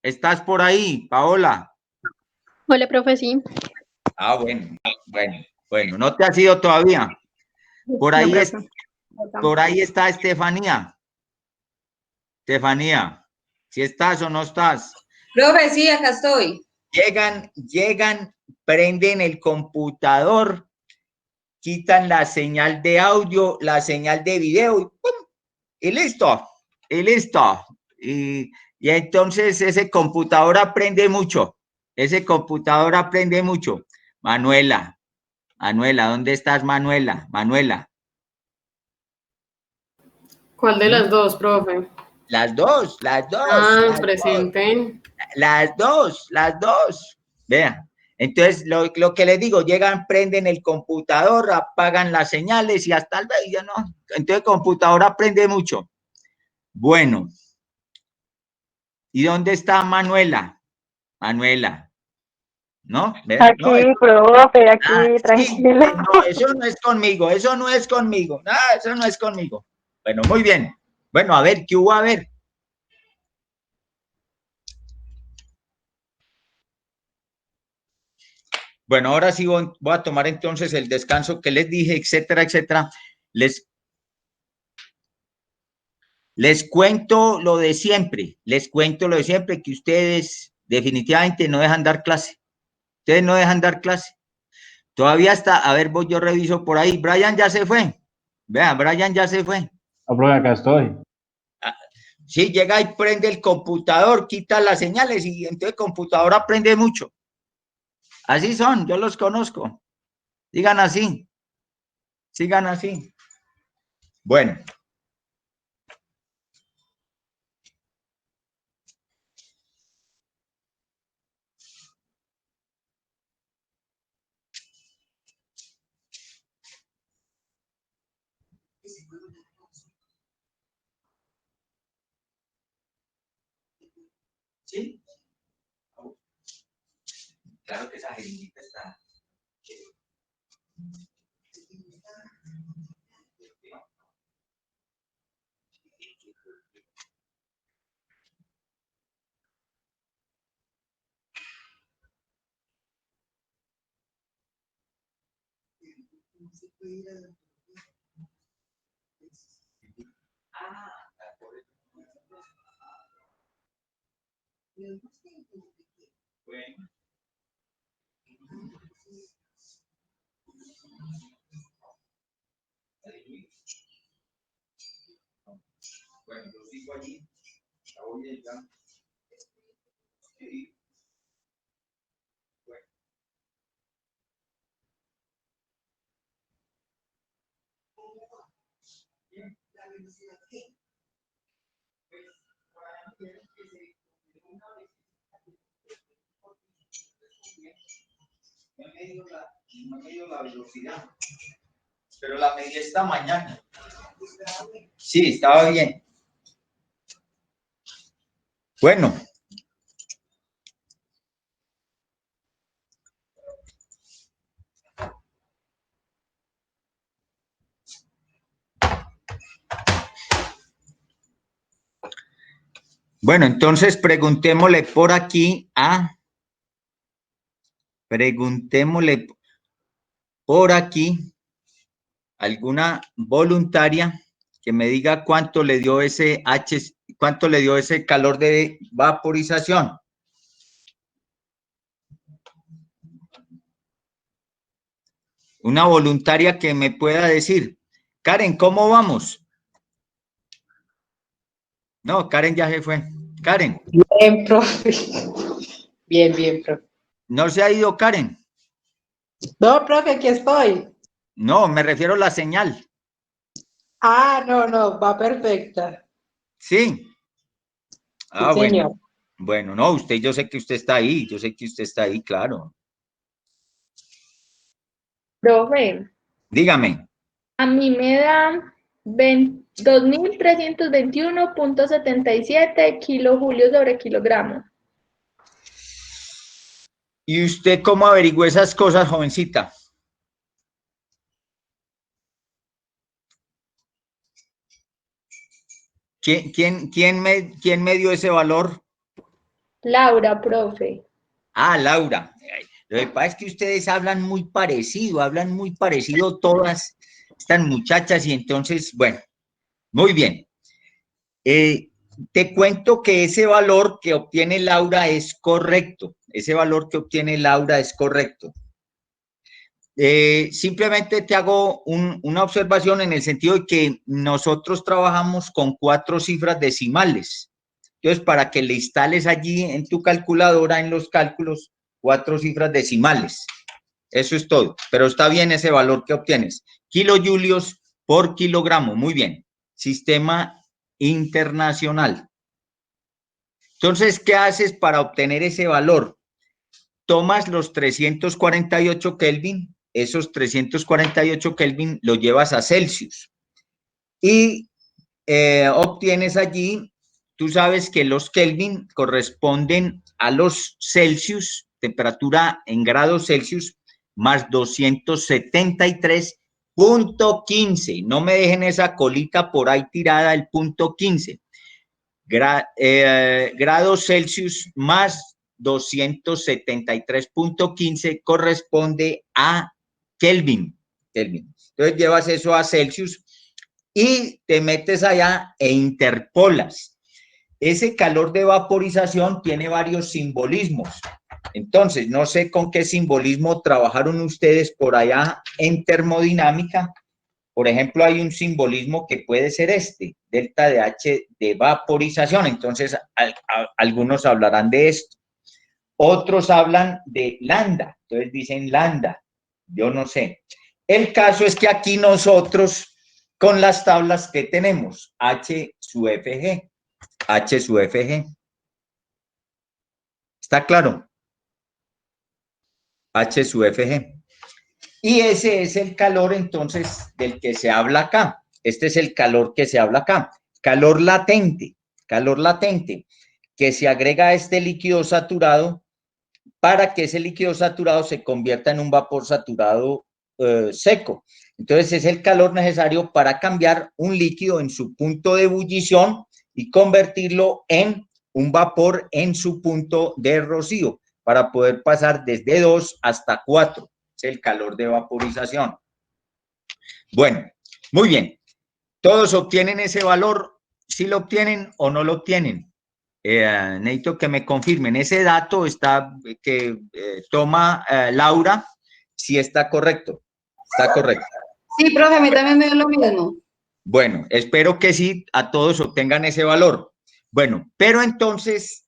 S1: ¿estás por ahí, Paola?
S5: Hola, profe, sí.
S1: Ah, bueno, no te has ido todavía. Por ahí,
S5: No,
S1: por ahí está Estefanía. Estefanía, ¿si estás o no estás?
S6: Profe, sí, acá estoy.
S1: Llegan, prenden el computador, quitan la señal de audio, la señal de video y ¡pum! Y listo. Y entonces ese computador aprende mucho. Manuela, ¿dónde estás, Manuela?
S2: ¿Cuál de las dos, profe?
S1: Las dos.
S2: Presente.
S1: Las dos. Vean. Entonces, lo que les digo, llegan, prenden el computador, apagan las señales y hasta el ya no. Entonces, el computador aprende mucho. Bueno. ¿Y dónde está Manuela? ¿No? ¿Vean?
S7: Aquí,
S1: No,
S7: profe, aquí,
S1: sí.
S7: tranquila.
S1: No, eso no es conmigo. Bueno, muy bien. Bueno, a ver, ¿qué hubo? A ver. Bueno, ahora sí voy a tomar entonces el descanso que les dije, etcétera, etcétera. Les cuento lo de siempre, que ustedes definitivamente no dejan dar clase. Todavía está, a ver, yo reviso por ahí. Brian ya se fue. Vean, Brian ya se fue.
S3: No, profe, acá estoy.
S1: Sí, llega y prende el computador, quita las señales y entonces el computador aprende mucho. Así son, yo los conozco. Sigan así. Bueno. ¿Sí? Claro que esa jeringuita está. Bueno. Bueno, yo sigo allí. La voy a llegar. Sí. Bueno. Bien. La velocidad G. Pues, para que se una vez no me dio la velocidad, pero la medí esta mañana. Sí, estaba bien. Bueno. Bueno, entonces preguntémosle por aquí preguntémosle por aquí alguna voluntaria que me diga cuánto le dio ese cuánto le dio ese calor de vaporización. Una voluntaria que me pueda decir, Karen, ¿cómo vamos? No, Karen ya se fue. Karen.
S2: Bien, profe. Bien, bien, profe.
S1: ¿No se ha ido Karen?
S2: No, profe, aquí estoy.
S1: No, me refiero a la señal.
S2: Ah, no, va perfecta.
S1: Sí. Ah,
S2: Sí,
S1: bueno.
S2: señor.
S1: Bueno, no, usted, yo sé que usted está ahí, yo sé que usted está ahí, claro.
S5: Profe,
S1: Dígame.
S5: a mí me da 2321.77 kilojulios sobre kilogramo.
S1: ¿Y usted cómo averiguó esas cosas, jovencita? ¿Quién me dio ese valor?
S5: Laura, profe.
S1: Ah, Laura. Lo que pasa es que ustedes hablan muy parecido todas estas muchachas y entonces, bueno, muy bien. Te cuento que ese valor que obtiene Laura es correcto. Ese valor que obtiene Laura es correcto. Simplemente te hago una observación en el sentido de que nosotros trabajamos con 4 cifras decimales. Entonces, para que le instales allí en tu calculadora, en los cálculos, 4 cifras decimales. Eso es todo. Pero está bien ese valor que obtienes. Kilojulios por kilogramo. Muy bien. Sistema internacional. Entonces, ¿qué haces para obtener ese valor? Tomas los 348 Kelvin, esos 348 Kelvin los llevas a Celsius y obtienes allí, tú sabes que los Kelvin corresponden a los Celsius, temperatura en grados Celsius, más 273.15. No me dejen esa colita por ahí tirada, el punto 15. Grados Celsius más 273.15 corresponde a Kelvin. Entonces llevas eso a Celsius y te metes allá e interpolas. Ese calor de vaporización tiene varios simbolismos. Entonces, no sé con qué simbolismo trabajaron ustedes por allá en termodinámica. Por ejemplo, hay un simbolismo que puede ser delta de H de vaporización. Entonces, algunos hablarán de esto. Otros hablan de lambda. Entonces dicen lambda. Yo no sé. El caso es que aquí nosotros, con las tablas que tenemos, H sub FG. H sub FG. ¿Está claro? H sub FG. Y ese es el calor, entonces, del que se habla acá. Este es el calor que se habla acá. Calor latente, que se agrega a este líquido saturado para que ese líquido saturado se convierta en un vapor saturado seco. Entonces, es el calor necesario para cambiar un líquido en su punto de ebullición y convertirlo en un vapor en su punto de rocío, para poder pasar desde 2 hasta 4. El calor de vaporización. Bueno, muy bien. ¿Todos obtienen ese valor? ¿Sí lo obtienen o no lo obtienen? Necesito que me confirmen. Ese dato está que toma Laura, si está correcto. Está correcto.
S6: Sí, profe, a mí también me dio lo mismo.
S1: Bueno, espero que sí, a todos obtengan ese valor. Bueno, pero entonces,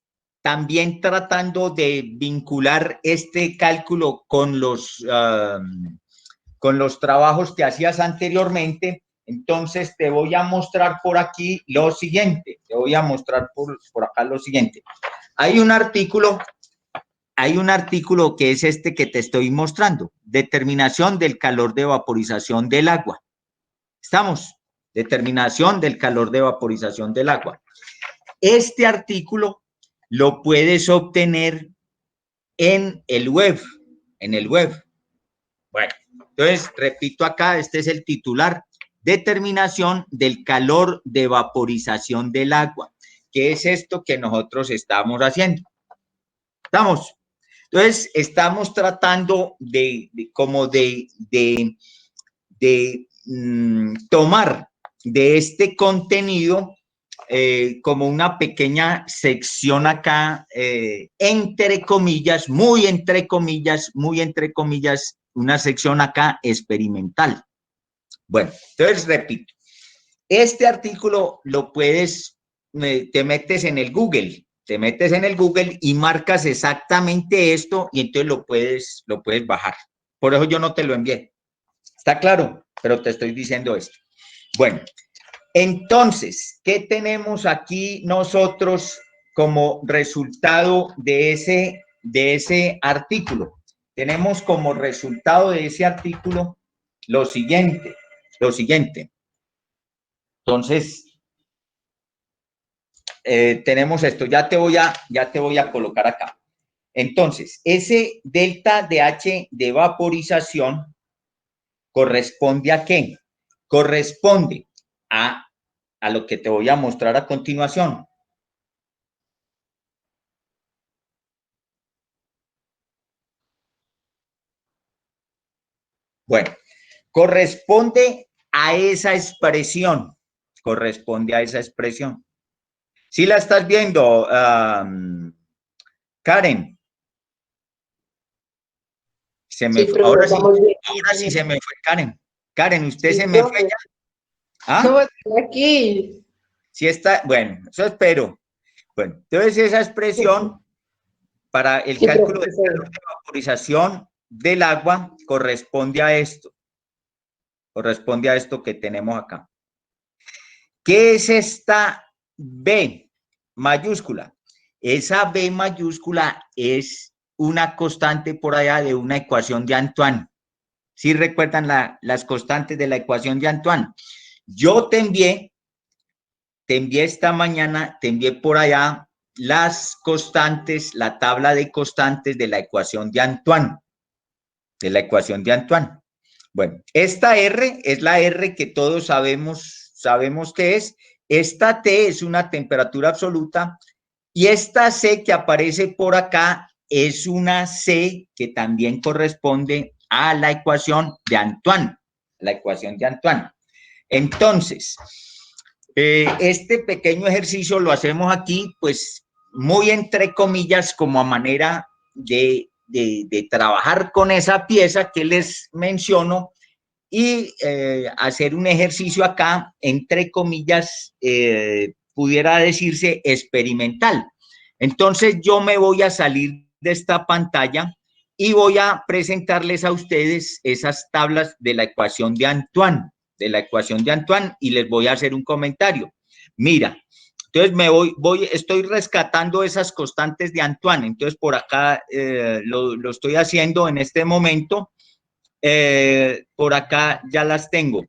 S1: también tratando de vincular este cálculo con los trabajos que hacías anteriormente, entonces te voy a mostrar por aquí lo siguiente. Te voy a mostrar por acá lo siguiente. Hay un artículo que es este que te estoy mostrando. Determinación del calor de vaporización del agua. ¿Estamos? Determinación del calor de vaporización del agua. Este artículo lo puedes obtener en el web, Bueno, entonces, repito acá, este es el titular: determinación del calor de vaporización del agua. ¿Qué es esto que nosotros estamos haciendo? Entonces, estamos tratando de tomar de este contenido como una pequeña sección acá, entre comillas, muy entre comillas, una sección acá experimental. Bueno, entonces repito, este artículo lo puedes, te metes en el Google y marcas exactamente esto y entonces lo puedes bajar. Por eso yo no te lo envié. ¿Está claro? Pero te estoy diciendo esto. Bueno, entonces, ¿qué tenemos aquí nosotros como resultado de ese artículo? Tenemos como resultado de ese artículo lo siguiente. Entonces, tenemos esto, ya te voy a colocar acá. Entonces, ese delta de H de vaporización ¿corresponde a qué? Corresponde a lo que te voy a mostrar a continuación. Bueno, corresponde a esa expresión. ¿Sí la estás viendo, Karen? Ahora sí se me fue Karen. Karen, ¿usted se me fue ya?
S2: ¿Ah? No, estoy aquí.
S1: Sí está, bueno, eso espero. Bueno, entonces esa expresión para el cálculo del calor de vaporización del agua corresponde a esto. Corresponde a esto que tenemos acá. ¿Qué es esta B mayúscula? Esa B mayúscula es una constante por allá de una ecuación de Antoine. ¿Sí recuerdan las constantes de la ecuación de Antoine? Yo te envié esta mañana, te envié por allá las constantes, la tabla de constantes de la ecuación de Antoine. Bueno, esta R es la R que todos sabemos que es. Esta T es una temperatura absoluta y esta C que aparece por acá es una C que también corresponde a la ecuación de Antoine. Entonces, este pequeño ejercicio lo hacemos aquí, pues, muy entre comillas, como a manera de trabajar con esa pieza que les menciono y hacer un ejercicio acá, entre comillas, pudiera decirse experimental. Entonces, yo me voy a salir de esta pantalla y voy a presentarles a ustedes esas tablas de la ecuación de Antoine, y les voy a hacer un comentario. Mira, entonces estoy rescatando esas constantes de Antoine, entonces por acá lo estoy haciendo en este momento, por acá ya las tengo.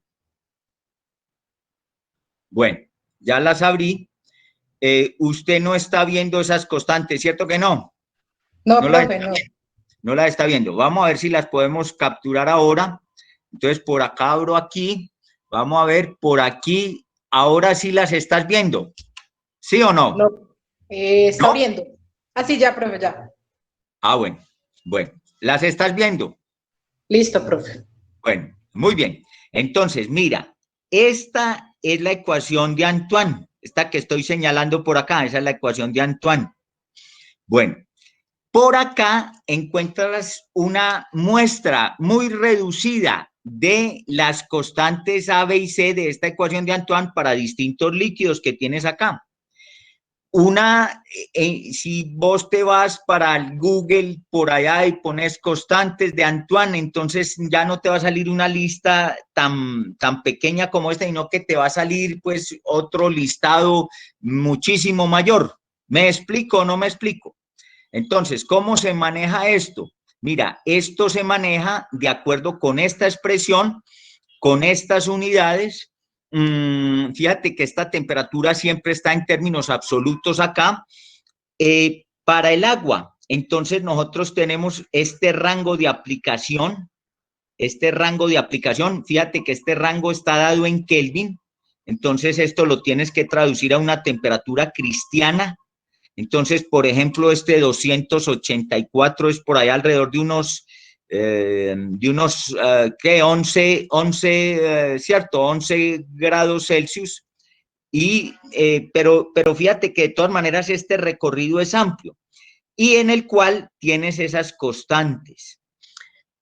S1: Bueno, ya las abrí. Usted no está viendo esas constantes, ¿cierto que no?
S2: No, profe, no.
S1: No las está viendo. Vamos a ver si las podemos capturar ahora. Entonces, por acá abro aquí. Vamos a ver por aquí. Ahora sí las estás viendo. ¿Sí o no?
S2: No. Está viendo. Así ya, profe, ya.
S1: Ah, bueno. Bueno, ¿las estás viendo?
S2: Listo, profe.
S1: Bueno, muy bien. Entonces, mira, esta es la ecuación de Antoine. Esta que estoy señalando por acá, esa es la ecuación de Antoine. Bueno, por acá encuentras una muestra muy reducida de las constantes A, B y C de esta ecuación de Antoine para distintos líquidos que tienes acá. Si vos te vas para el Google por allá y pones constantes de Antoine, entonces ya no te va a salir una lista tan pequeña como esta, sino que te va a salir pues otro listado muchísimo mayor. ¿Me explico o no me explico? Entonces, ¿cómo se maneja esto? Mira, esto se maneja de acuerdo con esta expresión, con estas unidades. Fíjate que esta temperatura siempre está en términos absolutos acá. Para el agua, entonces nosotros tenemos este rango de aplicación. Fíjate que este rango está dado en Kelvin. Entonces esto lo tienes que traducir a una temperatura cristiana. Entonces, por ejemplo, este 284 es por ahí alrededor de unos, ¿qué? 11, ¿cierto? 11 grados Celsius. Pero fíjate que de todas maneras este recorrido es amplio y en el cual tienes esas constantes.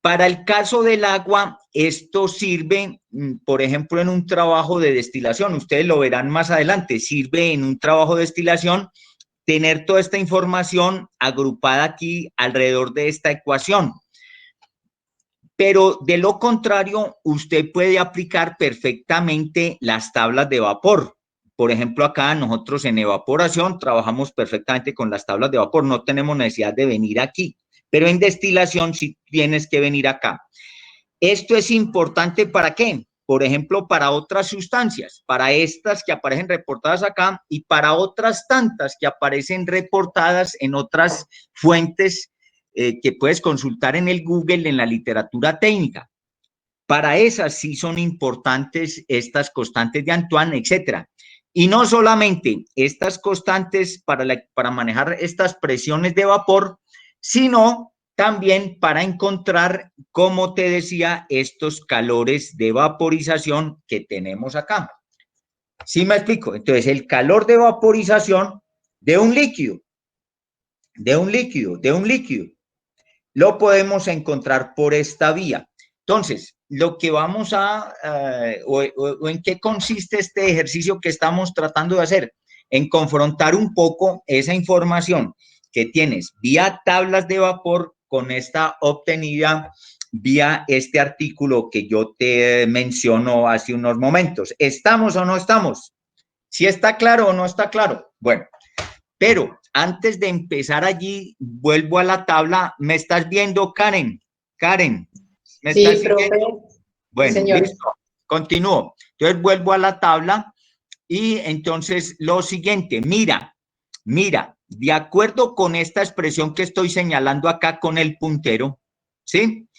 S1: Para el caso del agua, esto sirve, por ejemplo, en un trabajo de destilación. Ustedes lo verán más adelante. Sirve en un trabajo de destilación tener toda esta información agrupada aquí alrededor de esta ecuación. Pero de lo contrario, usted puede aplicar perfectamente las tablas de vapor. Por ejemplo, acá nosotros en evaporación trabajamos perfectamente con las tablas de vapor. No tenemos necesidad de venir aquí. Pero en destilación sí tienes que venir acá. Esto es importante ¿para qué? Por ejemplo, para otras sustancias, para estas que aparecen reportadas acá y para otras tantas que aparecen reportadas en otras fuentes que puedes consultar en el Google, en la literatura técnica. Para esas sí son importantes estas constantes de Antoine, etcétera. Y no solamente estas constantes para manejar estas presiones de vapor, sino también para encontrar, como te decía, estos calores de vaporización que tenemos acá. ¿Sí me explico? Entonces, el calor de vaporización de un líquido, lo podemos encontrar por esta vía. Entonces, lo que vamos a, o en qué consiste este ejercicio que estamos tratando de hacer, en confrontar un poco esa información que tienes vía tablas de vapor con esta obtenida vía este artículo que yo te menciono hace unos momentos. ¿Estamos o no estamos? ¿Sí está claro o no está claro? Bueno, pero antes de empezar allí, vuelvo a la tabla. ¿Me estás viendo, Karen? Karen, ¿me estás siguiendo? Bueno,
S2: señor.
S1: Listo, continúo. Entonces vuelvo a la tabla y entonces lo siguiente, mira, de acuerdo con esta expresión que estoy señalando acá con el puntero, ¿sí?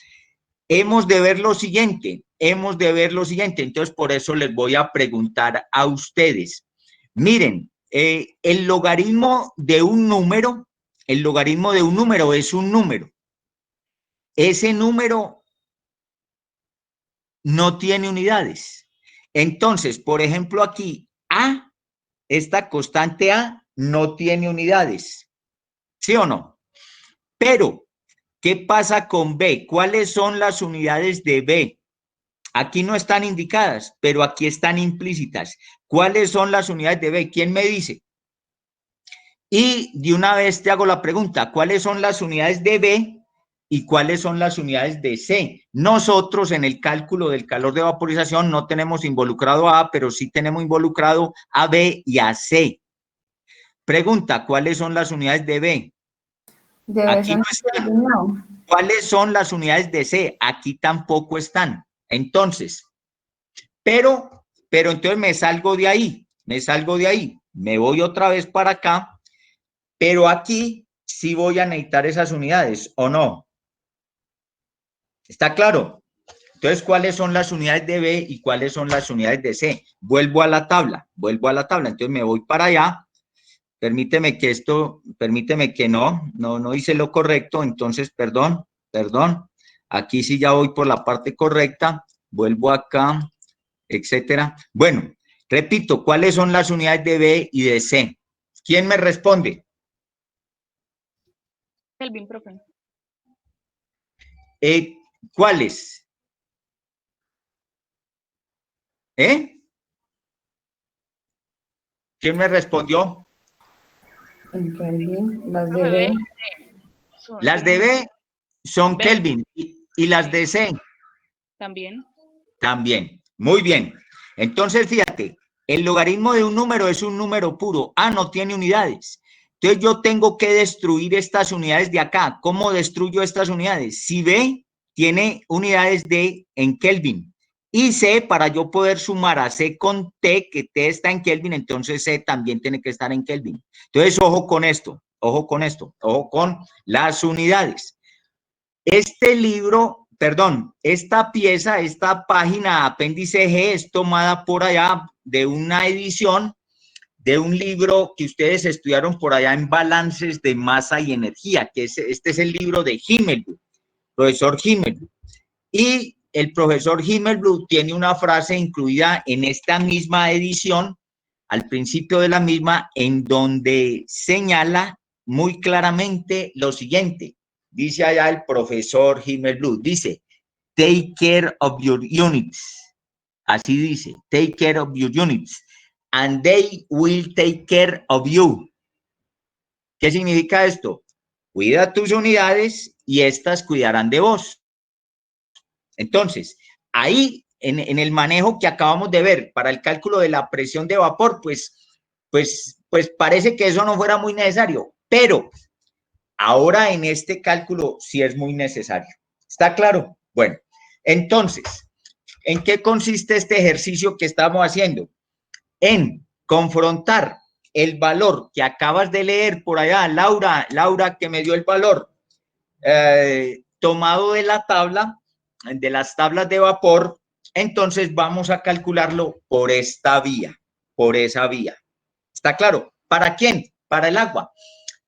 S1: Hemos de ver lo siguiente. Entonces, por eso les voy a preguntar a ustedes. Miren, el logaritmo de un número es un número. Ese número no tiene unidades. Entonces, por ejemplo, aquí A, esta constante A, no tiene unidades. ¿Sí o no? Pero, ¿qué pasa con B? ¿Cuáles son las unidades de B? Aquí no están indicadas, pero aquí están implícitas. ¿Cuáles son las unidades de B? ¿Quién me dice? Y de una vez te hago la pregunta, ¿cuáles son las unidades de B y cuáles son las unidades de C? Nosotros en el cálculo del calor de vaporización no tenemos involucrado a A, pero sí tenemos involucrado a B y a C. Pregunta, ¿cuáles son las unidades de B? Aquí no están.
S4: No.
S1: ¿Cuáles son las unidades de C? Aquí tampoco están. Entonces, pero entonces me salgo de ahí, me voy otra vez para acá, pero aquí sí voy a necesitar esas unidades, ¿o no? ¿Está claro? Entonces, ¿cuáles son las unidades de B y cuáles son las unidades de C? Vuelvo a la tabla, entonces me voy para allá, permíteme que no hice lo correcto, entonces, perdón, aquí sí ya voy por la parte correcta, vuelvo acá, etcétera. Bueno, repito, ¿cuáles son las unidades de B y de C? ¿Quién me responde?
S7: Kelvin, profe.
S1: ¿Cuáles? ¿Quién me respondió?
S4: En Kelvin, las de
S7: Profe,
S4: B.
S1: Las de B son Kelvin y las de C
S7: También.
S1: también. Muy bien. Entonces, fíjate, el logaritmo de un número es un número puro. A no tiene unidades. Entonces, yo tengo que destruir estas unidades de acá. ¿Cómo destruyo estas unidades? Si B tiene unidades en Kelvin y C, para yo poder sumar a C con T, que T está en Kelvin, entonces C también tiene que estar en Kelvin. Entonces, ojo con esto. Ojo con esto, ojo con las unidades. Este libro, perdón, esta pieza, esta página apéndice G es tomada por allá de una edición de un libro que ustedes estudiaron por allá en Balances de Masa y Energía, que este es el libro de Himmelblut, profesor Himmelblut. Y el profesor Himmelblut tiene una frase incluida en esta misma edición, al principio de la misma, en donde señala muy claramente lo siguiente. Dice allá el profesor Himmelblut, dice, take care of your units. Así dice, take care of your units. And they will take care of you. ¿Qué significa esto? Cuida tus unidades y estas cuidarán de vos. Entonces, ahí en el manejo que acabamos de ver para el cálculo de la presión de vapor, pues parece que eso no fuera muy necesario, pero ahora en este cálculo sí es muy necesario. ¿Está claro? Bueno, entonces, ¿en qué consiste este ejercicio que estamos haciendo? En confrontar el valor que acabas de leer por allá, Laura que me dio el valor, tomado de la tabla, de las tablas de vapor, entonces vamos a calcularlo por esta vía, por esa vía. ¿Está claro? ¿Para quién? Para el agua.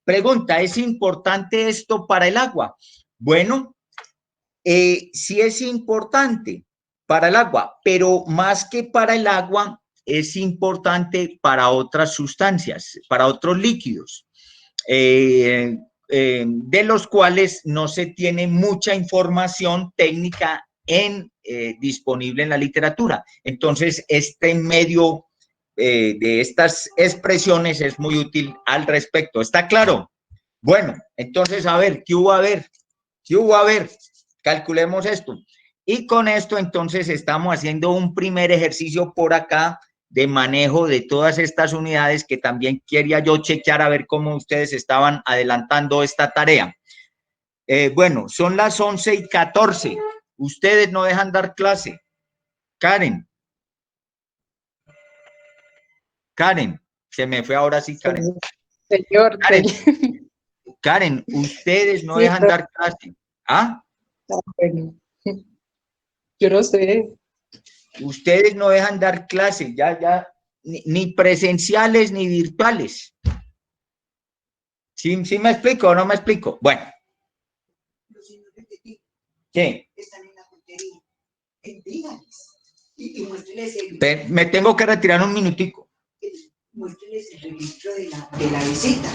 S1: Pregunta, ¿es importante esto para el agua? Bueno, sí es importante para el agua, pero más que para el agua, es importante para otras sustancias, para otros líquidos, de los cuales no se tiene mucha información técnica disponible en la literatura. Entonces, este medio de estas expresiones es muy útil al respecto. ¿Está claro? Bueno, entonces, a ver, ¿qué hubo a ver? ¿Qué hubo a ver? Calculemos esto. Y con esto, entonces, estamos haciendo un primer ejercicio por acá de manejo de todas estas unidades que también quería yo chequear a ver cómo ustedes estaban adelantando esta tarea. Bueno, son las 11:14. Ustedes no dejan dar clase. Karen, se me fue ahora sí, Karen.
S2: Señor,
S1: Karen,
S2: señor.
S1: Karen, ustedes no
S2: Sí,
S1: dejan dar clase. ¿Ah?
S2: bueno. Yo no sé.
S1: Ustedes no dejan dar clase, ya, ni presenciales ni virtuales. ¿Sí me explico o no me explico? Bueno. ¿Qué?
S8: Están en la puntería. Díganles. Y muéstreles
S1: Me tengo que retirar un minutico.
S8: Muéstreles el registro de la visita.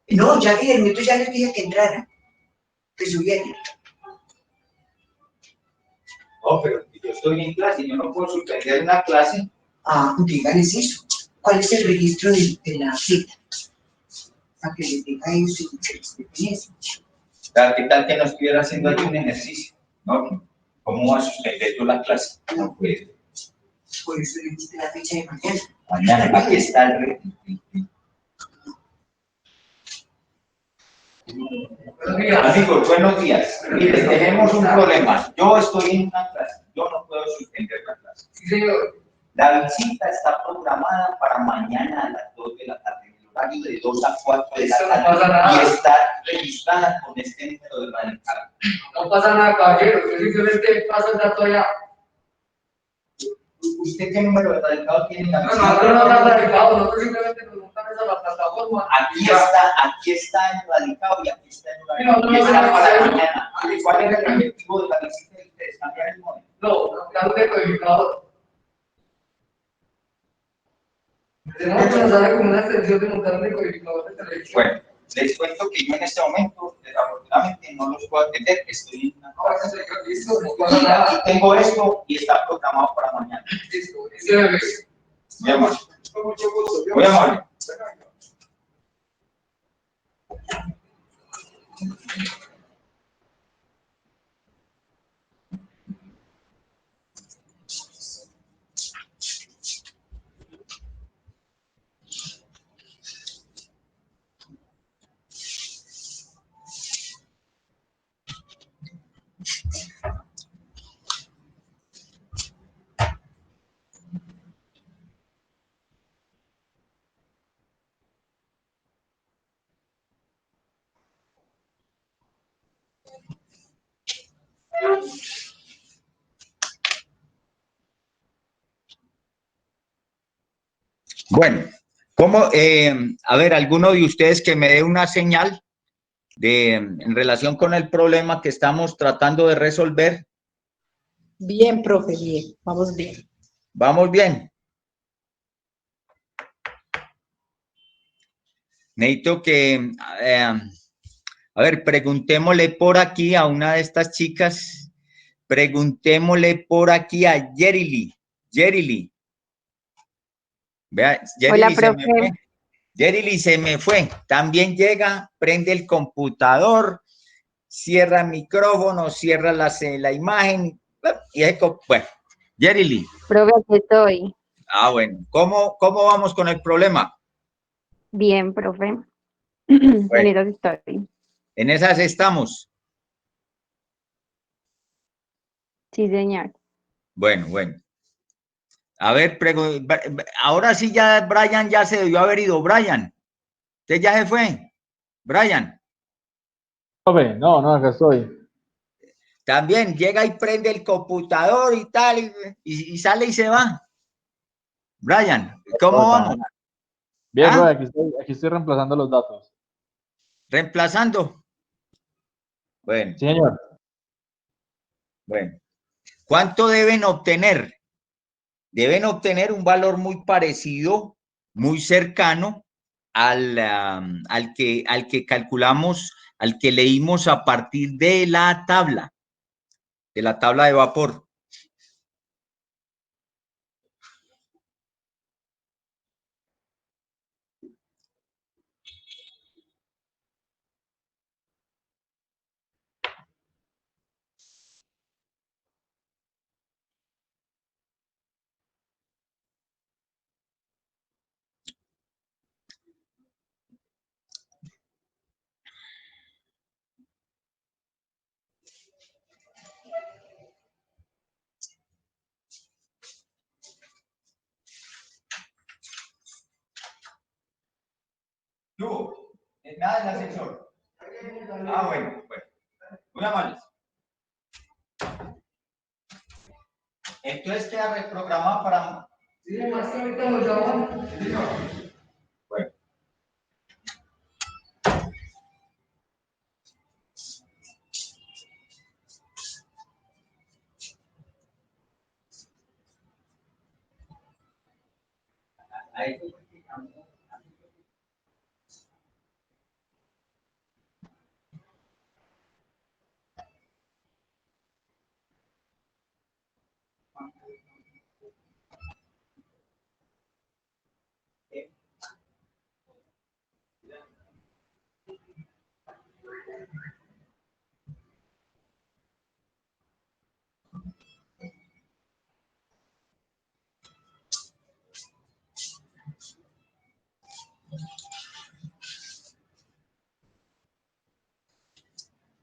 S8: No, ya Guillermo, ya les dije que entraran, que subieran.
S1: No, pero yo estoy en clase, yo no puedo suspender una clase.
S8: Ah, díganles eso. ¿Cuál es el registro de la cita? Para que les diga ellos si les eso.
S1: ¿Qué tal que no estuviera haciendo aquí un ejercicio? ¿No? ¿Cómo va a suspender yo la clase? No puede.
S8: Por eso le diste la fecha de mañana.
S1: Mañana, aquí está el Amigos, buenos días. Mire, tenemos un problema. Yo estoy en una clase, yo no puedo suspender la clase.
S8: Sí, señor.
S1: La visita está programada para mañana a las 2 de la tarde, en el horario de 2 a 4 de la tarde, y está registrada con este número de radicado.
S9: No pasa nada, caballero, usted simplemente pasa el dato allá.
S1: ¿Usted qué número de radicado tiene?
S9: No, nosotros no estamos radicados, nosotros simplemente nos montamos a la plataforma.
S1: Aquí está el radicado y aquí está el horario. Y está para mañana. ¿Cuál es el objetivo de la visita de ustedes? ¿Cambiar el modelo?
S9: No, nos quedamos de codificador. Tenemos que nos haga como una extensión de montar un decodificador de televisión.
S1: Bueno, les cuento que yo en este momento, desafortunadamente, no los puedo atender, estoy en una clase.
S9: Listo, no pasa nada.
S1: Aquí tengo esto y está programado para mañana.
S9: Listo, listo.
S1: Muy amable.
S9: Con mucho gusto.
S1: Muy amable. Bueno, a ver, alguno de ustedes que me dé una señal en relación con el problema que estamos tratando de resolver.
S2: Bien, profe, bien. Vamos bien.
S1: ¿Vamos bien? Necesito que, a ver, preguntémosle por aquí a una de estas chicas, preguntémosle por aquí a Yerili. Yerili. Vea, Yerili se me fue. Yerili se me fue. También llega, prende el computador, cierra el micrófono, cierra la imagen. Y es bueno, Yerili.
S10: Profe, aquí estoy.
S1: Ah, bueno. ¿Cómo vamos con el problema?
S10: Bien, profe.
S1: Bueno,
S10: En esas estoy.
S1: en esas estamos.
S10: Sí, señor.
S1: Bueno. A ver, ahora sí ya Brian ya se debió haber ido. Brian, ¿usted ya se fue? Brian.
S3: Profe, no, acá estoy.
S1: También llega y prende el computador y tal, y sale y se va. Brian, ¿cómo vamos?
S3: Bien,
S1: ¿Ah?
S3: profe, aquí estoy reemplazando los datos.
S1: ¿Reemplazando? Bueno.
S3: Sí, señor.
S1: Bueno. ¿Cuánto deben obtener? Deben obtener un valor muy parecido, muy cercano al que calculamos, al que leímos a partir de la tabla de vapor. No, nada del ascensor. Ah, bueno. Muy amables. Entonces queda reprogramado para...
S9: Sí, más que ahorita lo llaman.
S1: Bueno. Ahí.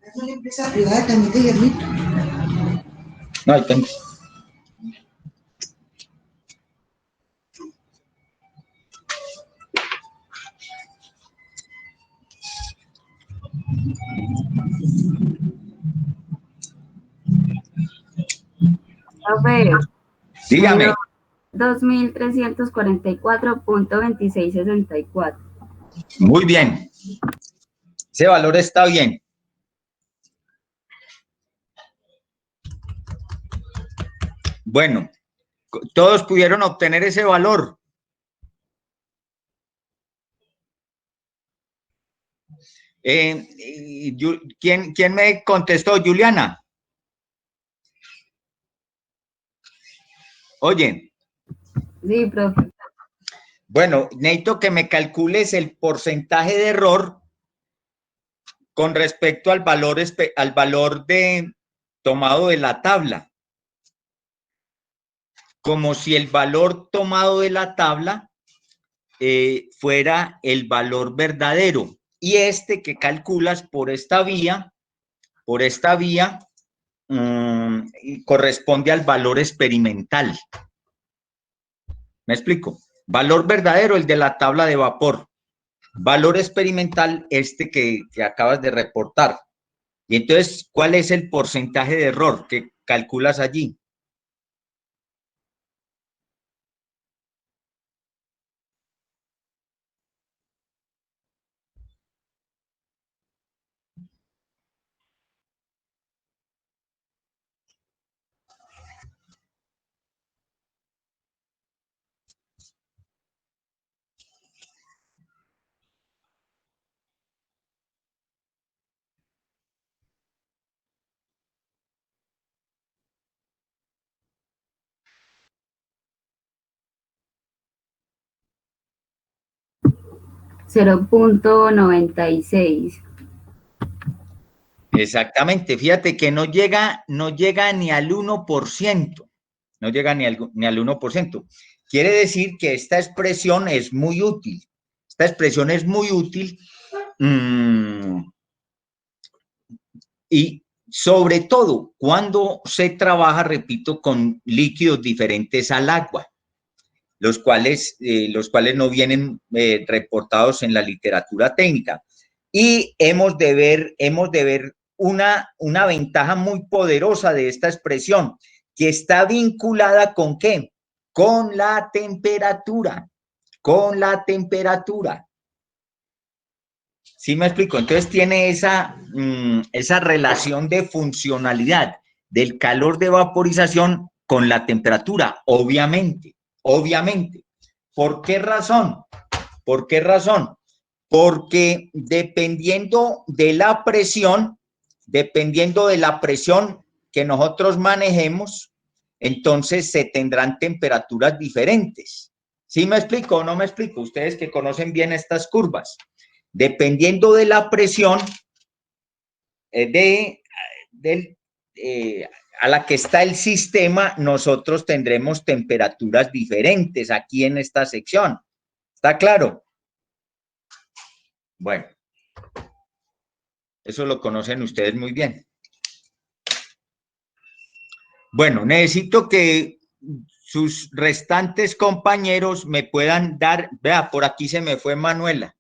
S8: Es una empresa privada también de Guillermito.
S1: No, ahí tengo.
S10: Profe,
S1: Dígame.
S10: 2344.2664.
S1: Muy bien. Ese valor está bien. Bueno, todos pudieron obtener ese valor. ¿Quién me contestó? Juliana. Oye.
S10: Sí, profe.
S1: Bueno, necesito que me calcules el porcentaje de error con respecto al valor tomado de la tabla. Como si el valor tomado de la tabla fuera el valor verdadero. Y este que calculas por esta vía, corresponde al valor experimental. ¿Me explico? Valor verdadero, el de la tabla de vapor. Valor experimental, este que acabas de reportar. Y entonces, ¿cuál es el porcentaje de error que calculas allí?
S10: 0.96.
S1: Exactamente, fíjate que no llega ni al 1%, no llega ni al 1%. Quiere decir que esta expresión es muy útil. Esta expresión es muy útil y sobre todo cuando se trabaja, repito, con líquidos diferentes al agua, los cuales no vienen reportados en la literatura técnica. Y hemos de ver una ventaja muy poderosa de esta expresión, que está vinculada ¿con qué? Con la temperatura, con la temperatura. ¿Sí me explico? Entonces tiene esa relación de funcionalidad del calor de vaporización con la temperatura, obviamente, obviamente. ¿Por qué razón? ¿Por qué razón? Porque dependiendo de la presión que nosotros manejemos, entonces se tendrán temperaturas diferentes. ¿Sí me explico o no me explico? Ustedes que conocen bien estas curvas. Dependiendo de la presión a la que está el sistema, nosotros tendremos temperaturas diferentes aquí en esta sección. ¿Está claro? Bueno, eso lo conocen ustedes muy bien. Bueno, necesito que sus restantes compañeros me puedan dar, vea, por aquí se me fue Manuela.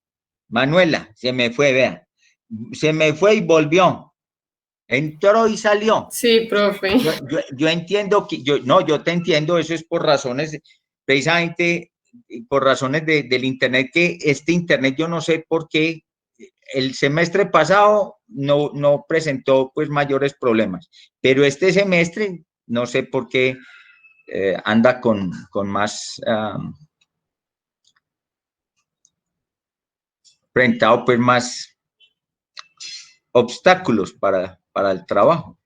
S1: Manuela, se me fue, vea. Se me fue y volvió. Entró y salió.
S2: Sí, profe.
S1: Yo entiendo que, yo te entiendo, eso es por razones, precisamente por razones del internet, que este internet yo no sé por qué el semestre pasado no presentó pues mayores problemas, pero este semestre no sé por qué anda con más presentado pues más obstáculos para el trabajo.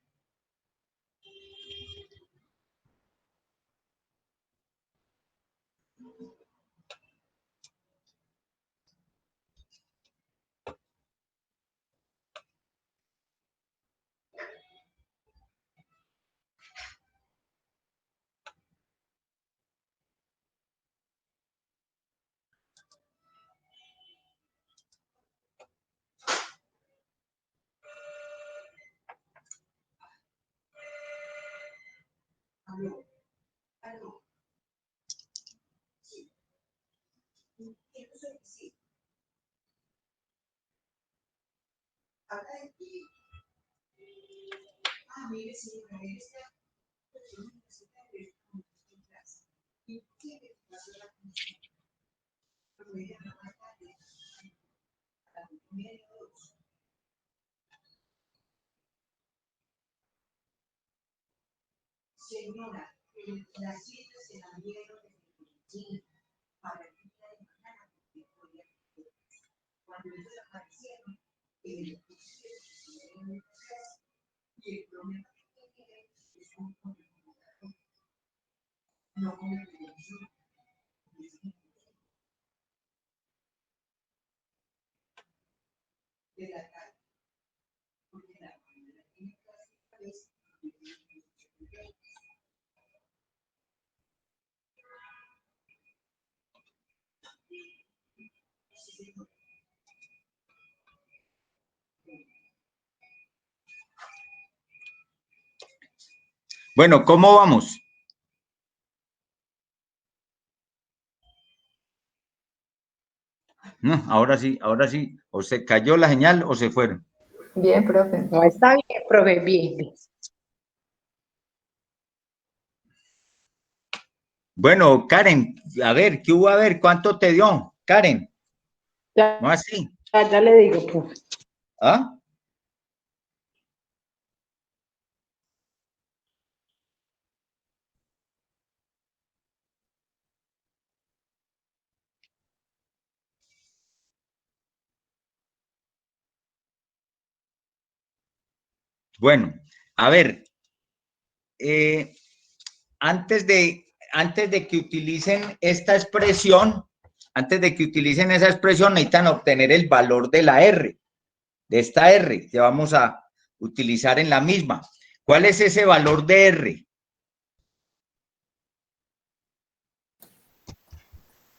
S8: Señora, las ciencias se la dieron para el día de mañana, cuando ellos aparecieron, el y el problema que tienen es un computador, no con el televisor. De la tarde, porque la mañana tiene clase
S1: Bueno, ¿cómo vamos? No, ahora sí, o se cayó la señal o se fueron.
S4: Bien, profe.
S2: No, está bien, profe, bien.
S1: Bueno, Karen, a ver, ¿qué hubo? A ver, ¿cuánto te dio, Karen?
S2: Ya,
S1: ¿No así?
S2: ya le digo, profe.
S1: ¿Ah? Bueno, a ver, antes de que utilicen esta expresión, antes de que utilicen esa expresión, necesitan obtener el valor de la R, de esta R que vamos a utilizar en la misma. ¿Cuál es ese valor de R?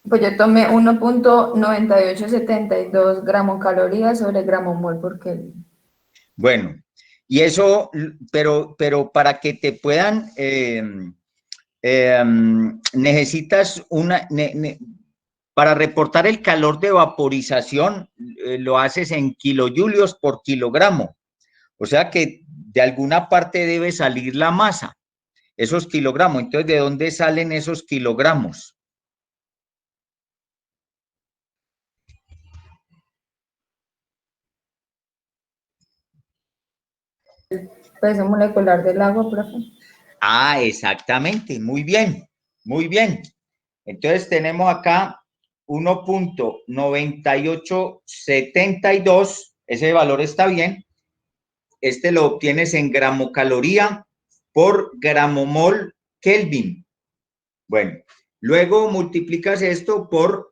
S4: Pues yo tomé 1.9872 gramo-calorías sobre gramo-mol por Kelvin.
S1: Bueno, y eso, pero para que te puedan, necesitas para reportar el calor de vaporización, lo haces en kilojulios por kilogramo. O sea que de alguna parte debe salir la masa, esos kilogramos. Entonces, ¿de dónde salen esos kilogramos?
S4: Peso molecular del agua, profe.
S1: Ah, exactamente, muy bien, muy bien. Entonces tenemos acá 1.9872, ese valor está bien. Este lo obtienes en gramocaloría por gramomol Kelvin. Bueno, luego multiplicas esto por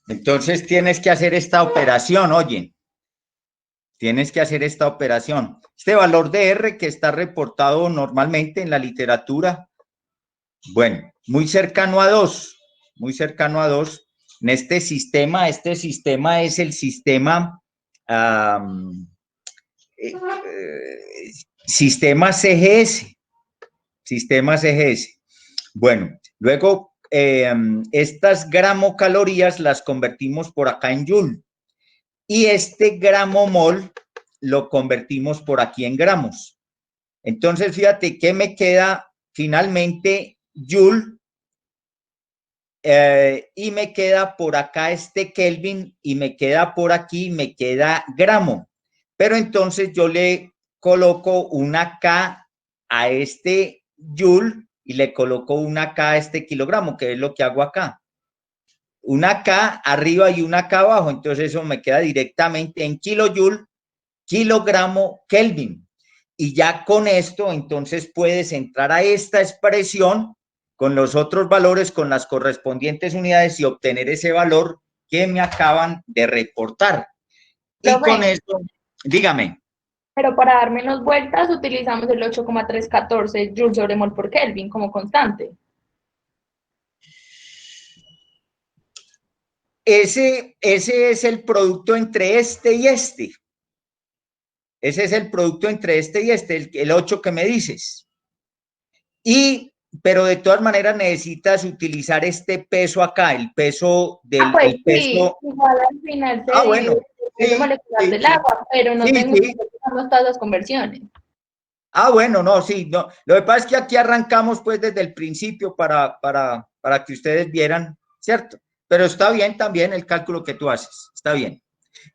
S1: entonces tienes que hacer esta operación, oye. Tienes que hacer esta operación. Este valor de R que está reportado normalmente en la literatura, bueno, muy cercano a 2, muy cercano a 2. En este sistema es el sistema, sistema CGS, sistema CGS. Bueno, luego estas gramocalorías las convertimos por acá en Joule. Y este gramo mol lo convertimos por aquí en gramos. Entonces, fíjate que me queda finalmente Joule y me queda por acá este Kelvin y me queda por aquí, me queda gramo. Pero entonces yo le coloco una K a este Joule y le coloco una K a este kilogramo, que es lo que hago acá. Una K arriba y una K abajo, entonces eso me queda directamente en kilojoule, kilogramo, Kelvin. Y ya con esto, entonces puedes entrar a esta expresión con los otros valores, con las correspondientes unidades y obtener ese valor que me acaban de reportar. Y con esto, dígame.
S5: Pero para dar menos vueltas utilizamos el 8,314 joules sobre mol por Kelvin como constante.
S1: Ese es el producto entre este y este. Ese es el producto entre este y este, el 8 que me dices. Pero de todas maneras necesitas utilizar este peso acá, el peso del
S5: pues
S1: el peso.
S5: Sí, igual al final se
S1: Bueno,
S5: divide el peso molecular del agua, pero no tengo que usar todas las conversiones.
S1: Bueno, no, sí, no. Lo que pasa es que aquí arrancamos pues desde el principio para que ustedes vieran, ¿cierto? Pero está bien también el cálculo que tú haces, está bien.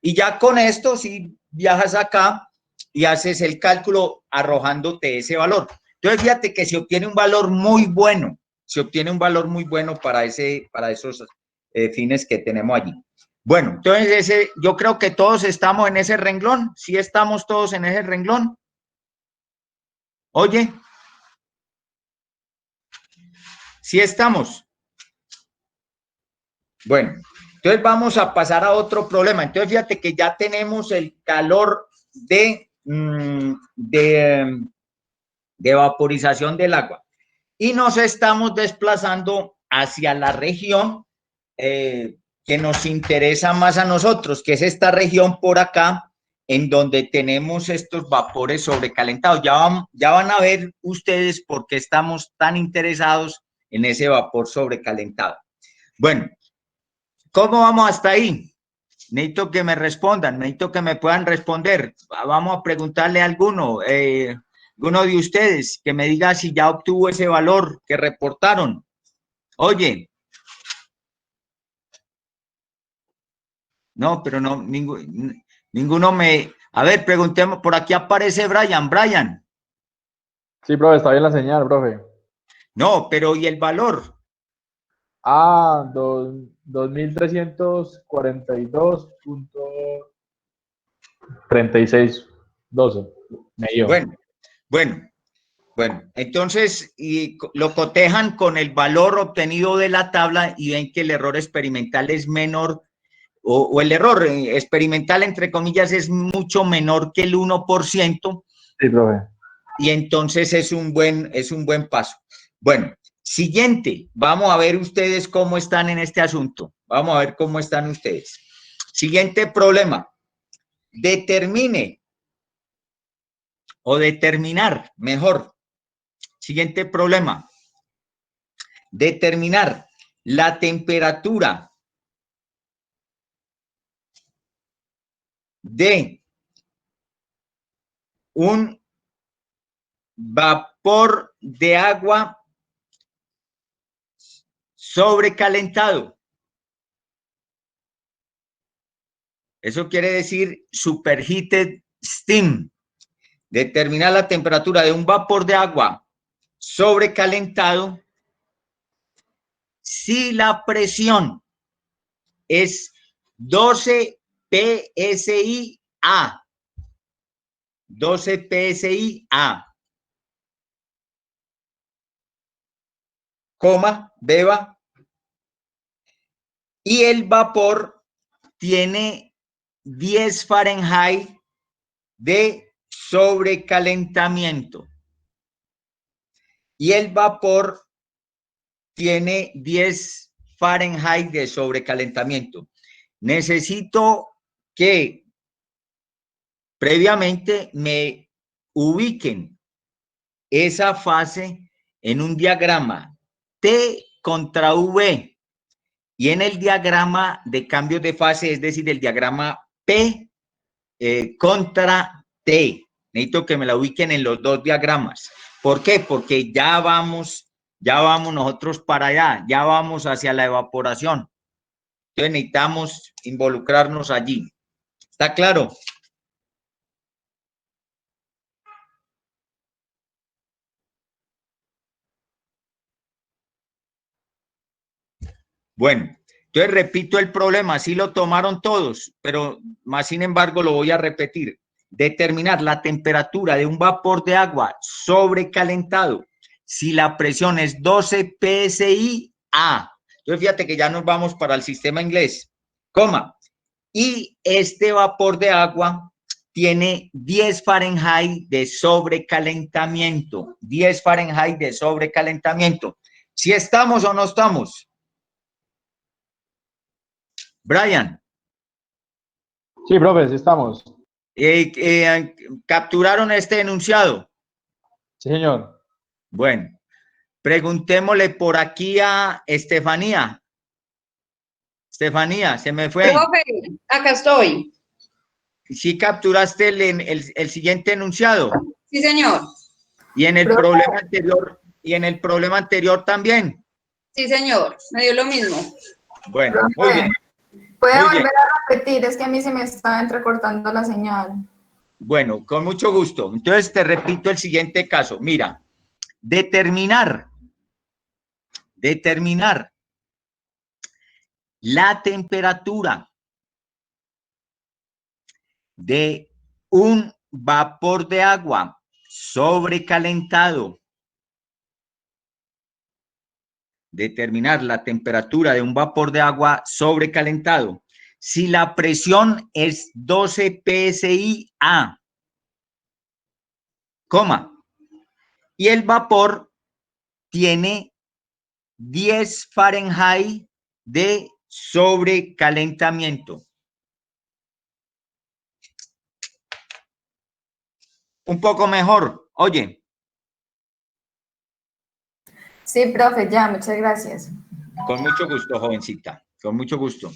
S1: Y ya con esto, si viajas acá y haces el cálculo arrojándote ese valor. Entonces, fíjate que se obtiene un valor muy bueno, se obtiene un valor muy bueno para esos fines que tenemos allí. Bueno, entonces yo creo que todos estamos en ese renglón, ¿sí estamos todos en ese renglón? Oye, ¿sí estamos? Bueno, entonces vamos a pasar a otro problema. Entonces, fíjate que ya tenemos el calor de vaporización del agua y nos estamos desplazando hacia la región que nos interesa más a nosotros, que es esta región por acá, en donde tenemos estos vapores sobrecalentados. Ya van a ver ustedes por qué estamos tan interesados en ese vapor sobrecalentado. Bueno, ¿cómo vamos hasta ahí? necesito que me respondan, necesito que me puedan responder. Vamos a preguntarle a alguno, alguno de ustedes que me diga si ya obtuvo ese valor que reportaron. Oye. No, pero no, ninguno me... A ver, preguntemos, por aquí aparece Brian. Brian.
S3: Sí, profe, está bien la señal, profe.
S1: No, pero ¿y el valor?
S3: Ah, 2342.3612. Me dio.
S1: Bueno, entonces lo cotejan con el valor obtenido de la tabla y ven que el error experimental es menor, o el error experimental, entre comillas, es mucho menor que el 1%.
S3: Sí, profe.
S1: Y entonces es un buen paso. Bueno, siguiente, vamos a ver ustedes cómo están en este asunto. Vamos a ver cómo están ustedes. Siguiente problema. Determine o determinar, mejor. Siguiente problema. Determinar la temperatura de un vapor de agua sobrecalentado. Eso quiere decir superheated steam. Determinar la temperatura de un vapor de agua sobrecalentado si la presión es 12 psi A. 12 psi A. Coma, beba. Y el vapor tiene 10 Fahrenheit de sobrecalentamiento. Y el vapor tiene 10 Fahrenheit de sobrecalentamiento. Necesito que previamente me ubiquen esa fase en un diagrama T contra V y en el diagrama de cambios de fase, es decir, el diagrama P contra T. Necesito que me la ubiquen en los dos diagramas. ¿Por qué? Porque ya vamos nosotros para allá, ya vamos hacia la evaporación. Entonces necesitamos involucrarnos allí. ¿Está claro? Bueno, entonces repito el problema, sí lo tomaron todos, pero más sin embargo lo voy a repetir. Determinar la temperatura de un vapor de agua sobrecalentado si la presión es 12 psi A. Entonces fíjate que ya nos vamos para el sistema inglés, coma, y este vapor de agua tiene 10 Fahrenheit de sobrecalentamiento, 10 Fahrenheit de sobrecalentamiento. ¿Si estamos o no estamos? Brian.
S3: Sí, profe, sí estamos.
S1: ¿Capturaron este enunciado?
S3: Sí, señor.
S1: Bueno, preguntémosle por aquí a Estefanía. Estefanía, se me fue.
S6: Profe, acá estoy.
S1: ¿Sí capturaste el siguiente enunciado?
S6: Sí, señor.
S1: Y en el problema anterior, también.
S6: Sí, señor. Me dio lo mismo.
S1: Bueno, muy bien.
S4: ¿Puede
S1: Muy bien.
S4: volver a repetir? Es que a mí se me está entrecortando la señal.
S1: Bueno, con mucho gusto. Entonces te repito el siguiente caso. Mira, determinar la temperatura de un vapor de agua sobrecalentado. Determinar la temperatura de un vapor de agua sobrecalentado. Si la presión es 12 psi A, coma, y el vapor tiene 10 Fahrenheit de sobrecalentamiento. Un poco mejor, oye.
S4: Sí, profe, ya, muchas gracias.
S1: Con mucho gusto, jovencita, con mucho gusto.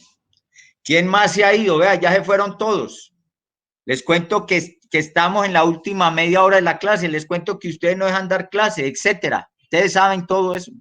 S1: ¿Quién más se ha ido? Vea, ya se fueron todos. Les cuento que estamos en la última media hora de la clase. Les cuento que ustedes no dejan dar clase, etcétera. Ustedes saben todo eso.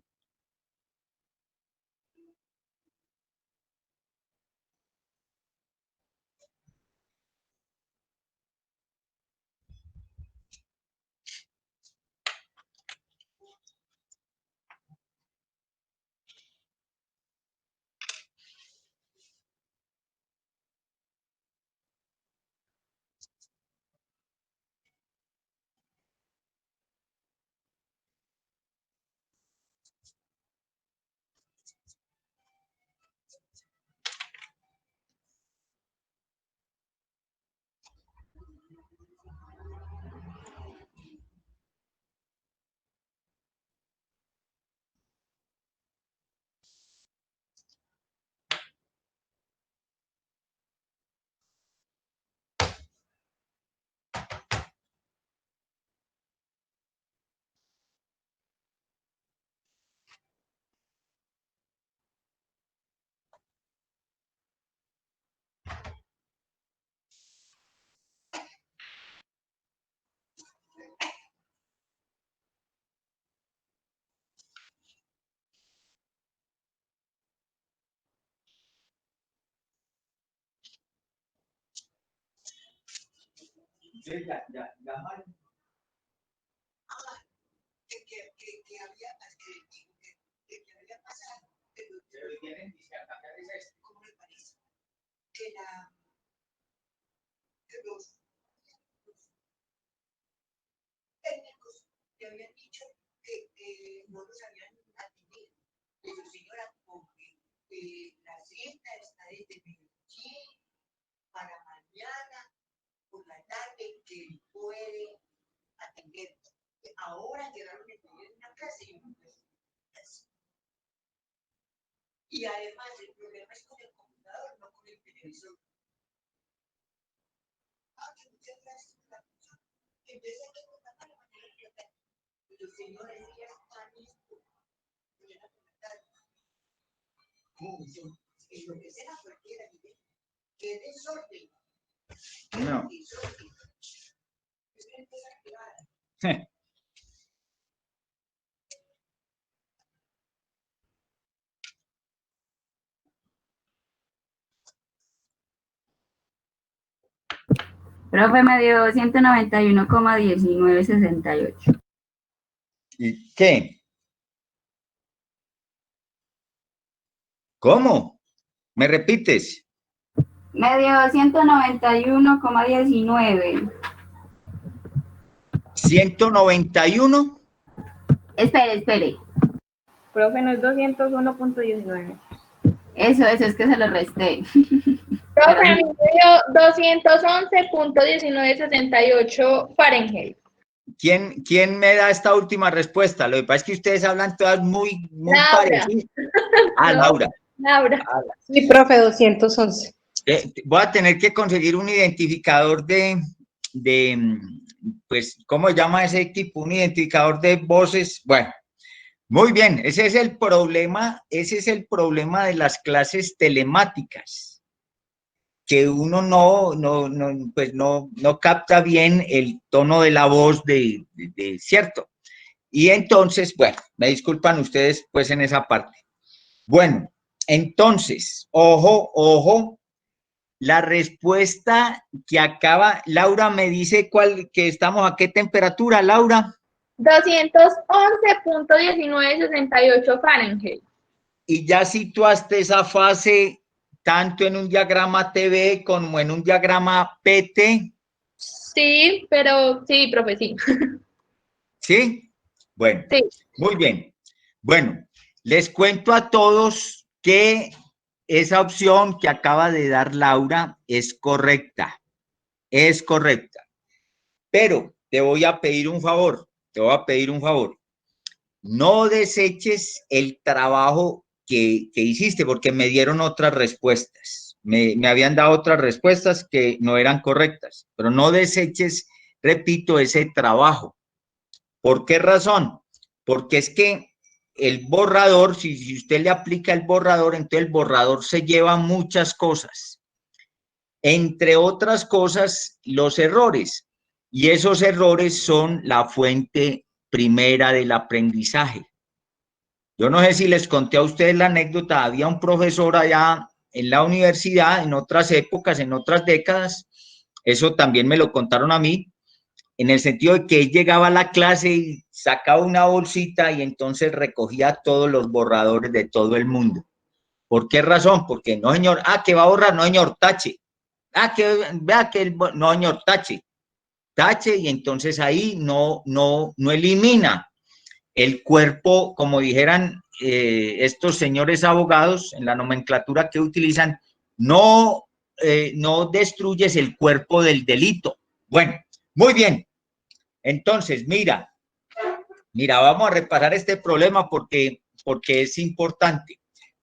S8: había pasado, pero ¿cómo le parece? Que los técnicos que habían dicho que no los habían atendido. Pero señora, porque la cita está desde Medellín para mañana por la tarde que puede atender. Ahora llegaron a tener una clase y un y además el problema es con el computador, no con el televisor. Que muchas gracias por la atención. Entonces hay que contratar la manera de tratar. Los señores ya están listos. En lo que sea cualquiera, que desorden.
S1: No.
S10: Profe, me dio 191,1968.
S1: ¿Y qué? ¿Cómo? ¿Me repites?
S10: Me dio 191,19.
S1: 191.
S10: Espere.
S5: Profe, no es 201.19.
S10: Eso, es que se lo resté.
S5: Profe, a mí me dio 211.1968 Fahrenheit.
S1: ¿Quién me da esta última respuesta? Lo que pasa es que ustedes hablan todas muy
S5: Laura.
S1: parecidas. Ah,
S5: No.
S1: Laura.
S2: Sí, profe, 211.
S1: Voy a tener que conseguir un identificador pues, ¿cómo se llama ese equipo? Un identificador de voces. Bueno, muy bien, ese es el problema de las clases telemáticas, que uno no capta bien el tono de la voz ¿cierto? Y entonces, bueno, me disculpan ustedes pues en esa parte. Bueno, entonces, ojo, la respuesta que acaba, Laura me dice que estamos a qué temperatura, Laura.
S5: 211.1968 Fahrenheit.
S1: Y ya situaste esa fase tanto en un diagrama TV como en un diagrama PT.
S5: Sí, pero sí, profe, sí.
S1: ¿Sí? Bueno,
S5: sí.
S1: Muy bien. Bueno, les cuento a todos que esa opción que acaba de dar Laura es correcta. Es correcta. Pero te voy a pedir un favor. No deseches el trabajo que hiciste, porque me dieron otras respuestas. Me habían dado otras respuestas que no eran correctas, pero no deseches, repito, ese trabajo. ¿Por qué razón? Porque es que el borrador, si usted le aplica el borrador, entonces el borrador se lleva muchas cosas. entre otras cosas, los errores. Y esos errores son la fuente primera del aprendizaje. Yo no sé si les conté a ustedes la anécdota, había un profesor allá en la universidad, en otras épocas, en otras décadas, eso también me lo contaron a mí, en el sentido de que él llegaba a la clase y sacaba una bolsita y entonces recogía todos los borradores de todo el mundo. ¿Por qué razón? Porque no, señor, que va a borrar, no, señor, tache. Que vea que no, señor, tache. Tache, y entonces ahí no elimina el cuerpo, como dijeran estos señores abogados en la nomenclatura que utilizan, no destruyes el cuerpo del delito. Bueno, muy bien. Entonces, mira, vamos a repasar este problema porque es importante.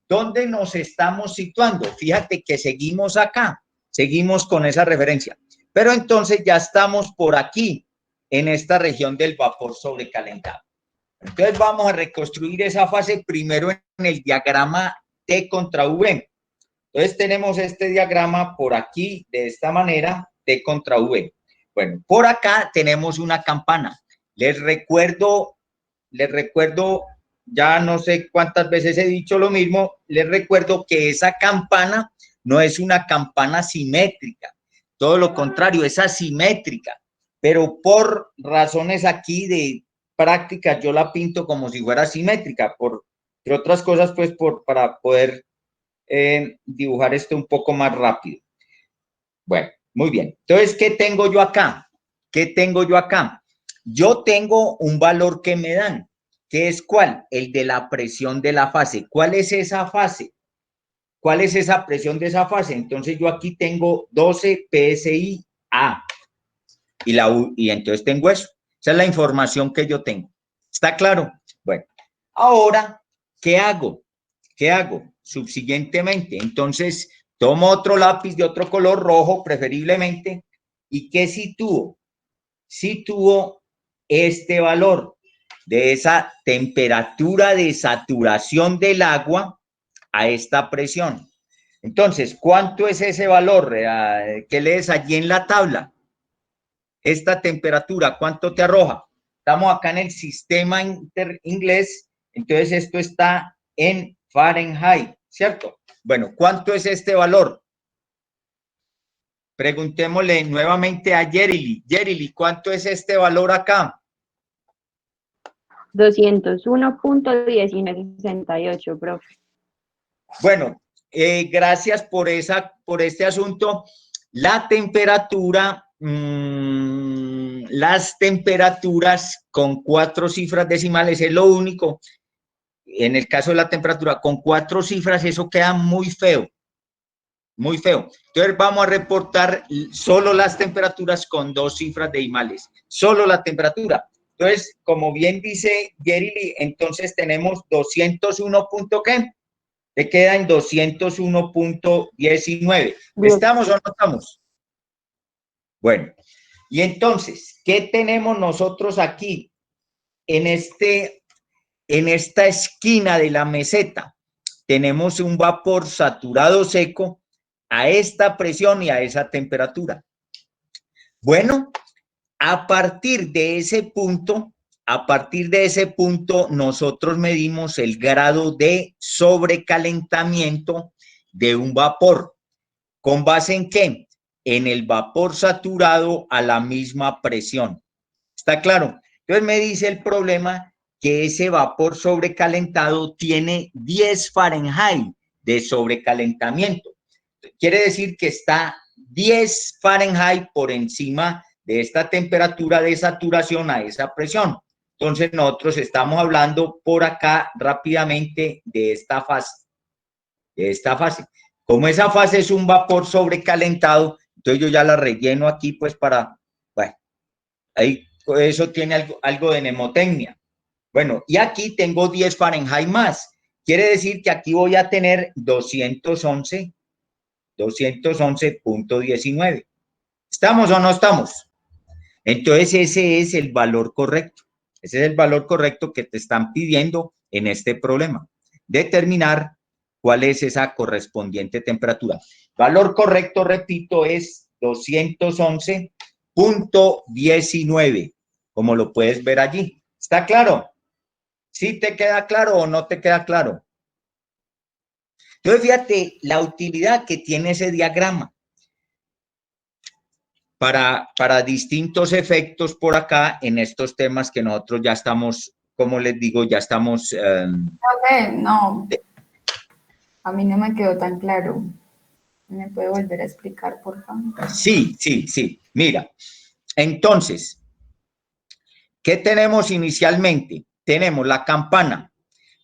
S1: ¿Dónde nos estamos situando? Fíjate que seguimos acá, seguimos con esa referencia, pero entonces ya estamos por aquí, en esta región del vapor sobrecalentado. Entonces vamos a reconstruir esa fase primero en el diagrama T contra V. Entonces tenemos este diagrama por aquí, de esta manera, T contra V. Bueno, por acá tenemos una campana. Les recuerdo, ya no sé cuántas veces he dicho lo mismo, les recuerdo que esa campana no es una campana simétrica, todo lo contrario, es asimétrica, pero por razones aquí de prácticas yo la pinto como si fuera simétrica, entre otras cosas, pues para poder dibujar esto un poco más rápido. Bueno, muy bien. Entonces, ¿qué tengo yo acá? Yo tengo un valor que me dan. ¿Qué es cuál? El de la presión de la fase. ¿Cuál es esa fase? ¿Cuál es esa presión de esa fase? Entonces, yo aquí tengo 12 PSI A. Y entonces tengo eso. Esa es la información que yo tengo. ¿Está claro? Bueno, ahora, ¿qué hago? Subsiguientemente, entonces, tomo otro lápiz de otro color, rojo preferiblemente, ¿y qué sitúo? Sitúo este valor de esa temperatura de saturación del agua a esta presión. Entonces, ¿cuánto es ese valor que lees allí en la tabla? Esta temperatura, ¿cuánto te arroja? Estamos acá en el sistema inglés, entonces esto está en Fahrenheit, ¿cierto? Bueno, ¿cuánto es este valor? Preguntémosle nuevamente a Yerili. Yerili, ¿cuánto es este valor acá?
S10: 201.1968, profe.
S1: Bueno, gracias por este asunto. La temperatura, las temperaturas con 4 cifras decimales es lo único. En el caso de la temperatura con 4 cifras, eso queda muy feo. Muy feo. Entonces vamos a reportar solo las temperaturas con 2 cifras decimales. Solo la temperatura. Entonces, como bien dice Yerili, entonces tenemos 201. ¿Qué? Te queda en 201.19. ¿Estamos o no estamos? Bueno, y entonces, ¿qué tenemos nosotros aquí en esta esquina de la meseta? Tenemos un vapor saturado seco a esta presión y a esa temperatura. Bueno, a partir de ese punto, nosotros medimos el grado de sobrecalentamiento de un vapor. ¿Con base en qué? En el vapor saturado a la misma presión. ¿Está claro? Entonces me dice el problema que ese vapor sobrecalentado tiene 10 Fahrenheit de sobrecalentamiento. Quiere decir que está 10 Fahrenheit por encima de esta temperatura de saturación a esa presión. Entonces nosotros estamos hablando por acá rápidamente de esta fase. Como esa fase es un vapor sobrecalentado, entonces yo ya la relleno aquí pues para, bueno, ahí eso tiene algo de mnemotecnia. Bueno, y aquí tengo 10 Fahrenheit más. Quiere decir que aquí voy a tener 211.19. ¿Estamos o no estamos? Entonces ese es el valor correcto. Ese es el valor correcto que te están pidiendo en este problema. Determinar cuál es esa correspondiente temperatura. Valor correcto, repito, es 211.19, como lo puedes ver allí. ¿Está claro? ¿Sí te queda claro o no te queda claro? Entonces, fíjate la utilidad que tiene ese diagrama para distintos efectos por acá en estos temas que nosotros ya estamos, como les digo, ya estamos...
S4: Profe, no, a mí no me quedó tan claro. ¿Me puede volver a explicar, por favor?
S1: Sí. Mira, entonces, ¿qué tenemos inicialmente? Tenemos la campana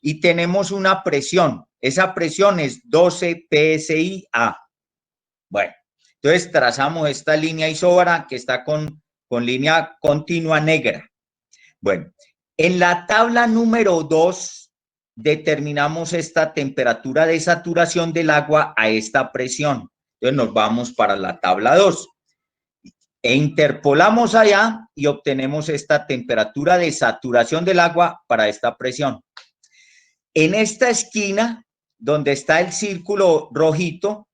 S1: y tenemos una presión. Esa presión es 12 PSI-A. Bueno, entonces trazamos esta línea isóbara que está con línea continua negra. Bueno, en la tabla número 2 determinamos esta temperatura de saturación del agua a esta presión. Entonces nos vamos para la tabla 2 e interpolamos allá y obtenemos esta temperatura de saturación del agua para esta presión. En esta esquina, donde está el círculo rojito,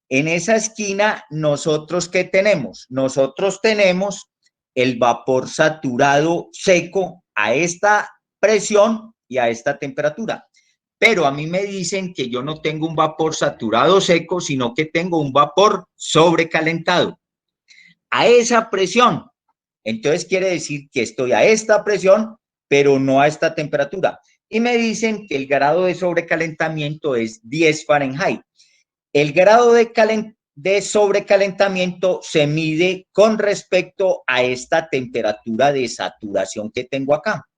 S1: en esa esquina, ¿nosotros qué tenemos? Nosotros tenemos el vapor saturado seco a esta presión y a esta temperatura. Pero a mí me dicen que yo no tengo un vapor saturado seco, sino que tengo un vapor sobrecalentado a esa presión. Entonces quiere decir que estoy a esta presión, pero no a esta temperatura. Y me dicen que el grado de sobrecalentamiento es 10 Fahrenheit. El grado de sobrecalentamiento se mide con respecto a esta temperatura de saturación que tengo acá.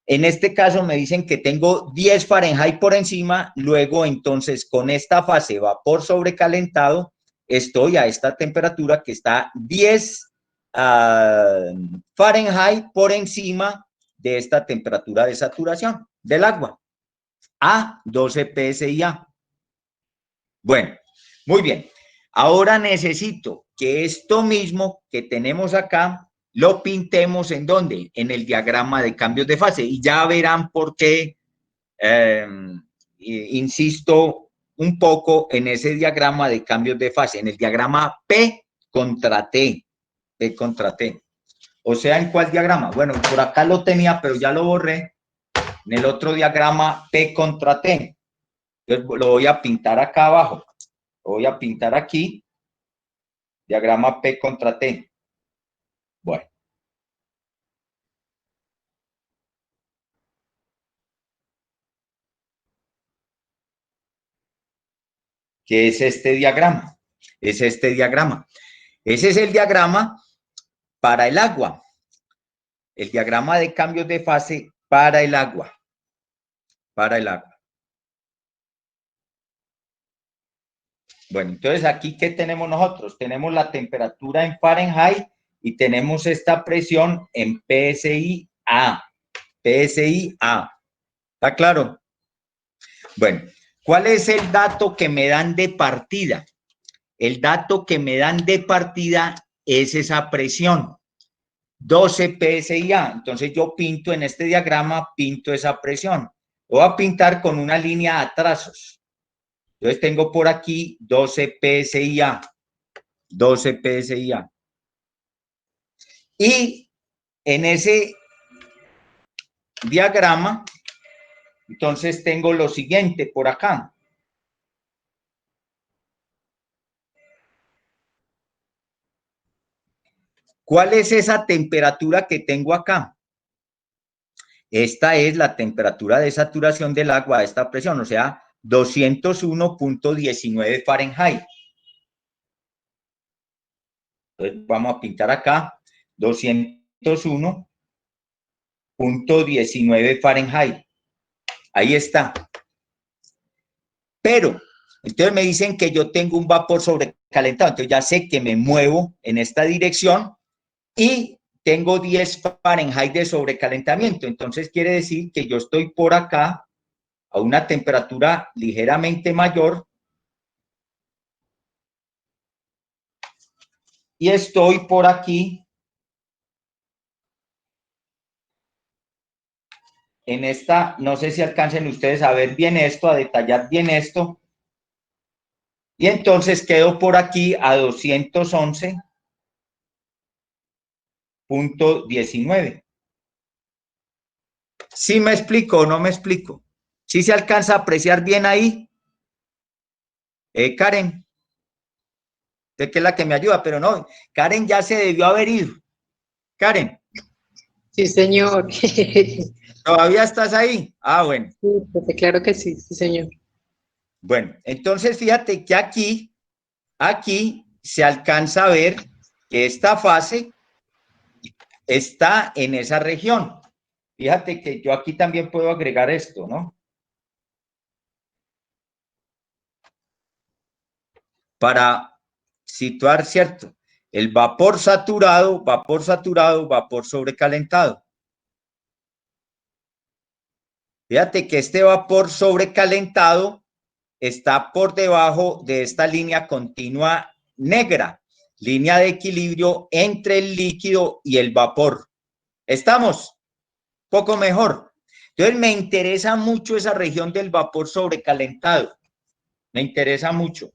S1: En este caso me dicen que tengo 10 Fahrenheit por encima, luego entonces con esta fase vapor sobrecalentado estoy a esta temperatura que está 10 Fahrenheit por encima de esta temperatura de saturación del agua, a 12 PSI-A. Bueno, muy bien. Ahora necesito que esto mismo que tenemos acá lo pintemos ¿en dónde? En el diagrama de cambios de fase. Y ya verán por qué insisto un poco en ese diagrama de cambios de fase, en el diagrama P contra T. P contra T. O sea, ¿en cuál diagrama? Bueno, por acá lo tenía, pero ya lo borré. En el otro diagrama P contra T. Entonces, lo voy a pintar acá abajo. Lo voy a pintar aquí. Diagrama P contra T. Bueno. ¿Qué es este diagrama? Es este diagrama. Ese es el diagrama para el agua. El diagrama de cambios de fase para el agua. Para el agua. Bueno, entonces aquí, ¿qué tenemos nosotros? Tenemos la temperatura en Fahrenheit y tenemos esta presión en PSI-A. PSI-A. ¿Está claro? Bueno, ¿cuál es el dato que me dan de partida? El dato que me dan de partida es esa presión. 12 PSI-A. Entonces yo pinto en este diagrama, pinto esa presión. Voy a pintar con una línea a trazos. Entonces tengo por aquí 12 PSI-A. 12 PSI-A. Y en ese diagrama, entonces tengo lo siguiente por acá. ¿Cuál es esa temperatura que tengo acá? Esta es la temperatura de saturación del agua a esta presión, o sea, 201.19 Fahrenheit. Entonces vamos a pintar acá 201.19 Fahrenheit. Ahí está. Pero, entonces me dicen que yo tengo un vapor sobrecalentado, entonces ya sé que me muevo en esta dirección y tengo 10 Fahrenheit de sobrecalentamiento. Entonces quiere decir que yo estoy por acá a una temperatura ligeramente mayor y estoy por aquí en esta, no sé si alcancen ustedes a ver bien esto, a detallar bien esto. Y entonces quedo por aquí a 211.19. ¿Sí me explico o no me explico? ¿Sí se alcanza a apreciar bien ahí? Karen, usted que es la que me ayuda, pero no, Karen ya se debió haber ido. Karen.
S2: Sí, señor.
S1: ¿Todavía estás ahí? Ah, bueno.
S2: Sí, profe, claro que sí, sí, señor.
S1: Bueno, entonces fíjate que aquí se alcanza a ver que esta fase está en esa región. Fíjate que yo aquí también puedo agregar esto, ¿no? Para situar, ¿cierto? El vapor saturado, vapor sobrecalentado. Fíjate que este vapor sobrecalentado está por debajo de esta línea continua negra, línea de equilibrio entre el líquido y el vapor. ¿Estamos? Poco mejor. Entonces me interesa mucho esa región del vapor sobrecalentado. Me interesa mucho.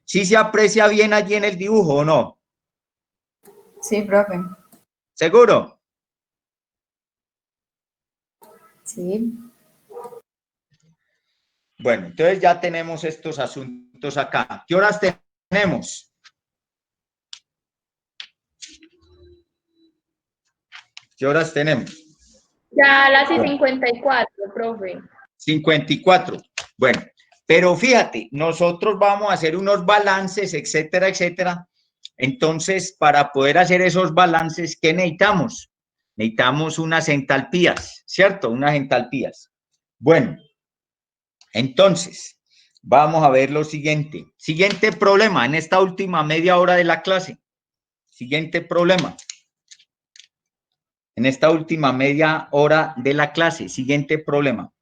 S1: ¿Sí se aprecia bien allí en el dibujo o no?
S4: Sí, profe.
S1: ¿Seguro?
S4: Sí.
S1: Bueno, entonces ya tenemos estos asuntos acá. ¿Qué horas tenemos? ¿Qué horas tenemos?
S5: Ya las 54, profe.
S1: 54. Bueno, pero fíjate, nosotros vamos a hacer unos balances, etcétera, etcétera. Entonces, para poder hacer esos balances, ¿qué necesitamos? Necesitamos unas entalpías, ¿cierto? Unas entalpías. Bueno, entonces, vamos a ver lo siguiente. Siguiente problema en esta última media hora de la clase. Siguiente problema. En esta última media hora de la clase. Siguiente problema.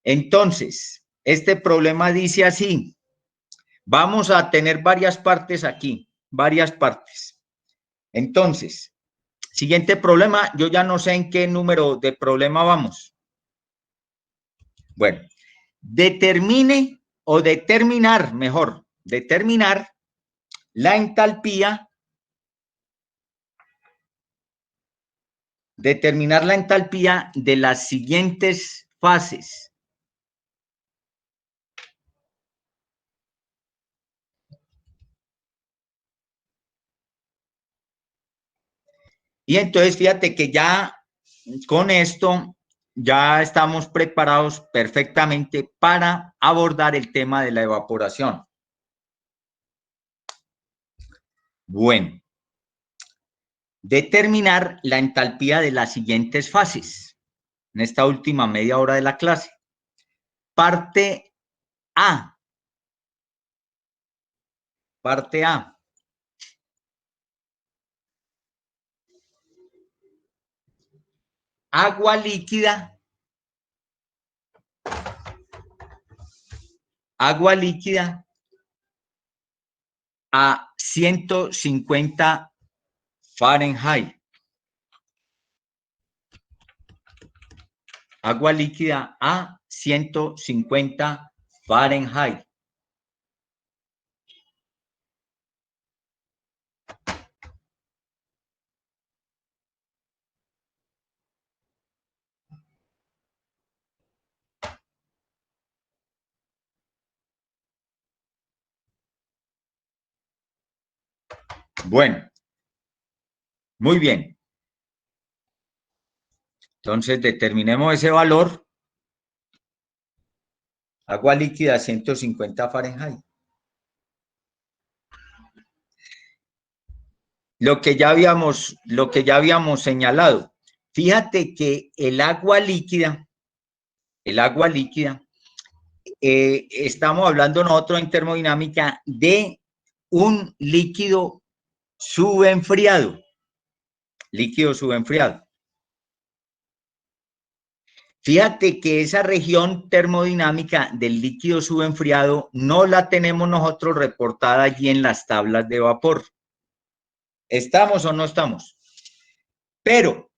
S1: Entonces, este problema dice así. Vamos a tener varias partes aquí, varias partes. Entonces, siguiente problema, yo ya no sé en qué número de problema vamos. Bueno, determine o determinar, mejor, determinar la entalpía, de las siguientes fases. Y entonces fíjate que ya con esto ya estamos preparados perfectamente para abordar el tema de la evaporación. Bueno, determinar la entalpía de las siguientes fases en esta última media hora de la clase. Parte A. Parte A. Agua líquida. Agua líquida a 150 Fahrenheit. Agua líquida a 150 Fahrenheit. Bueno, muy bien. Entonces determinemos ese valor. Agua líquida a 150 Fahrenheit. Lo que ya habíamos señalado. Fíjate que el agua líquida, estamos hablando nosotros en termodinámica de un líquido subenfriado. Líquido subenfriado. Fíjate que esa región termodinámica del líquido subenfriado no la tenemos nosotros reportada allí en las tablas de vapor. ¿Estamos o no estamos? Pero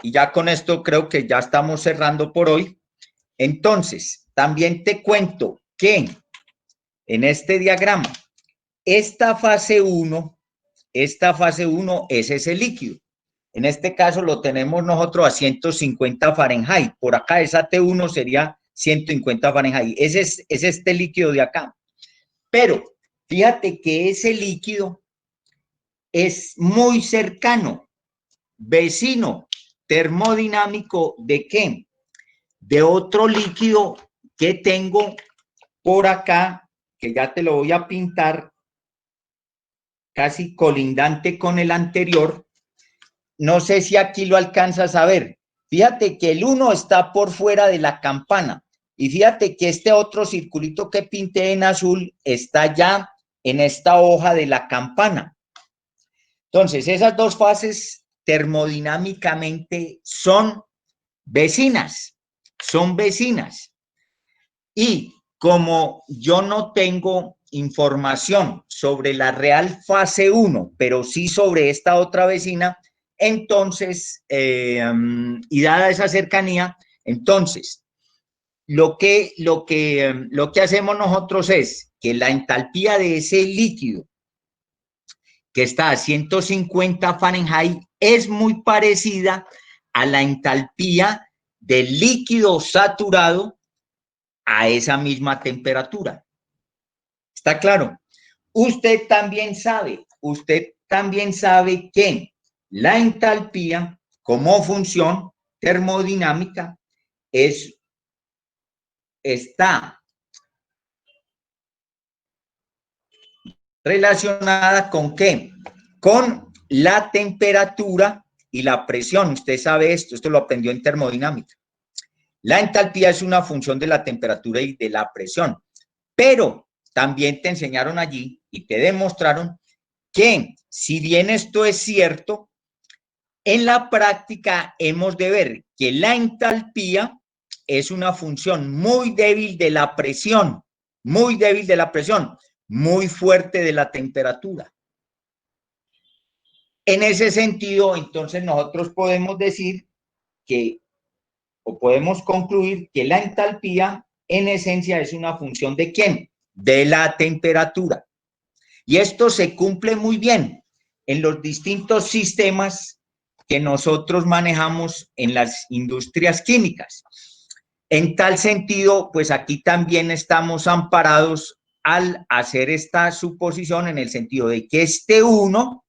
S1: y ya con esto creo que ya estamos cerrando por hoy. Entonces, también te cuento que en este diagrama, esta fase 1 es ese líquido. En este caso lo tenemos nosotros a 150 Fahrenheit. Por acá esa T1 sería 150 Fahrenheit. Ese es este líquido de acá. Pero fíjate que ese líquido es muy cercano, vecino, termodinámico, ¿de qué? De otro líquido que tengo por acá, que ya te lo voy a pintar, casi colindante con el anterior. No sé si aquí lo alcanzas a ver. Fíjate que el 1 está por fuera de la campana y fíjate que este otro circulito que pinté en azul está ya en esta hoja de la campana. Entonces, esas dos fases termodinámicamente son vecinas, Y como yo no tengo información sobre la real fase 1, pero sí sobre esta otra vecina, entonces, y dada esa cercanía, entonces, lo que hacemos nosotros es que la entalpía de ese líquido que está a 150 Fahrenheit es muy parecida a la entalpía del líquido saturado a esa misma temperatura. ¿Está claro? Usted también sabe que la entalpía como función termodinámica está relacionada ¿con qué? Con la temperatura y la presión. Usted sabe esto lo aprendió en termodinámica. La entalpía es una función de la temperatura y de la presión, pero también te enseñaron allí y te demostraron que si bien esto es cierto, en la práctica hemos de ver que la entalpía es una función muy débil de la presión, muy fuerte de la temperatura. En ese sentido, entonces nosotros podemos decir que, o podemos concluir que la entalpía en esencia es una función ¿de quién? De la temperatura. Y esto se cumple muy bien en los distintos sistemas que nosotros manejamos en las industrias químicas. En tal sentido, pues aquí también estamos amparados al hacer esta suposición en el sentido de que este 1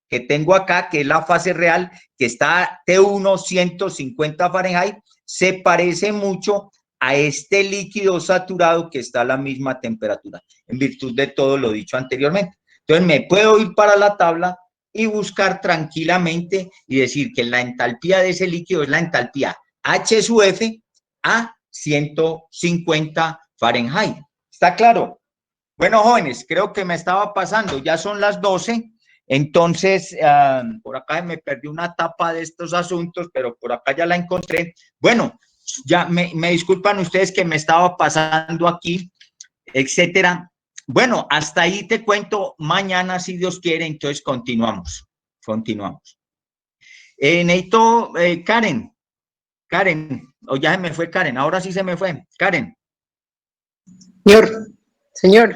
S1: que tengo acá, que es la fase real, que está T1 150 Fahrenheit, se parece mucho a este líquido saturado que está a la misma temperatura, en virtud de todo lo dicho anteriormente. Entonces me puedo ir para la tabla y buscar tranquilamente y decir que la entalpía de ese líquido es la entalpía H sub F a 150 Fahrenheit. ¿Está claro? Bueno, jóvenes, creo que me estaba pasando, ya son las 12. Entonces, por acá me perdí una tapa de estos asuntos, pero por acá ya la encontré. Bueno, ya me disculpan ustedes que me estaba pasando aquí, etcétera. Bueno, hasta ahí te cuento. Mañana, si Dios quiere, entonces continuamos. Necesito, Karen, o ya se me fue Karen, ahora sí se me fue. Karen.
S2: Señor.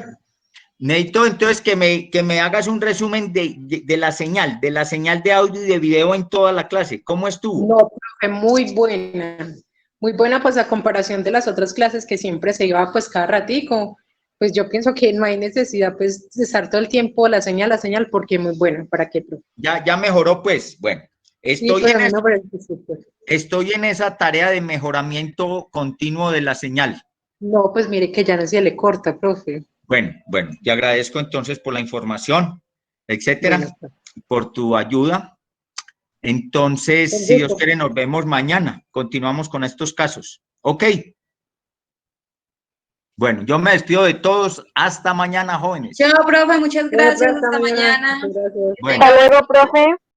S1: Necesito entonces que me hagas un resumen de la señal de audio y de video en toda la clase. ¿Cómo estuvo?
S2: No, profe, muy buena pues a comparación de las otras clases que siempre se iba pues cada ratico, pues yo pienso que no hay necesidad pues de estar todo el tiempo la señal, porque muy buena, ¿para qué, profe?
S1: Ya mejoró pues, bueno, estoy en esa tarea de mejoramiento continuo de la señal.
S2: No, pues mire que ya no se le corta, profe.
S1: Bueno, te agradezco entonces por la información, etcétera, por tu ayuda. Entonces, si Dios quiere, nos vemos mañana. Continuamos con estos casos. ¿Ok? Bueno, yo me despido de todos. Hasta mañana, jóvenes.
S6: Chao, profe. Muchas gracias. Hasta mañana.
S1: Bueno.
S5: Hasta luego, profe.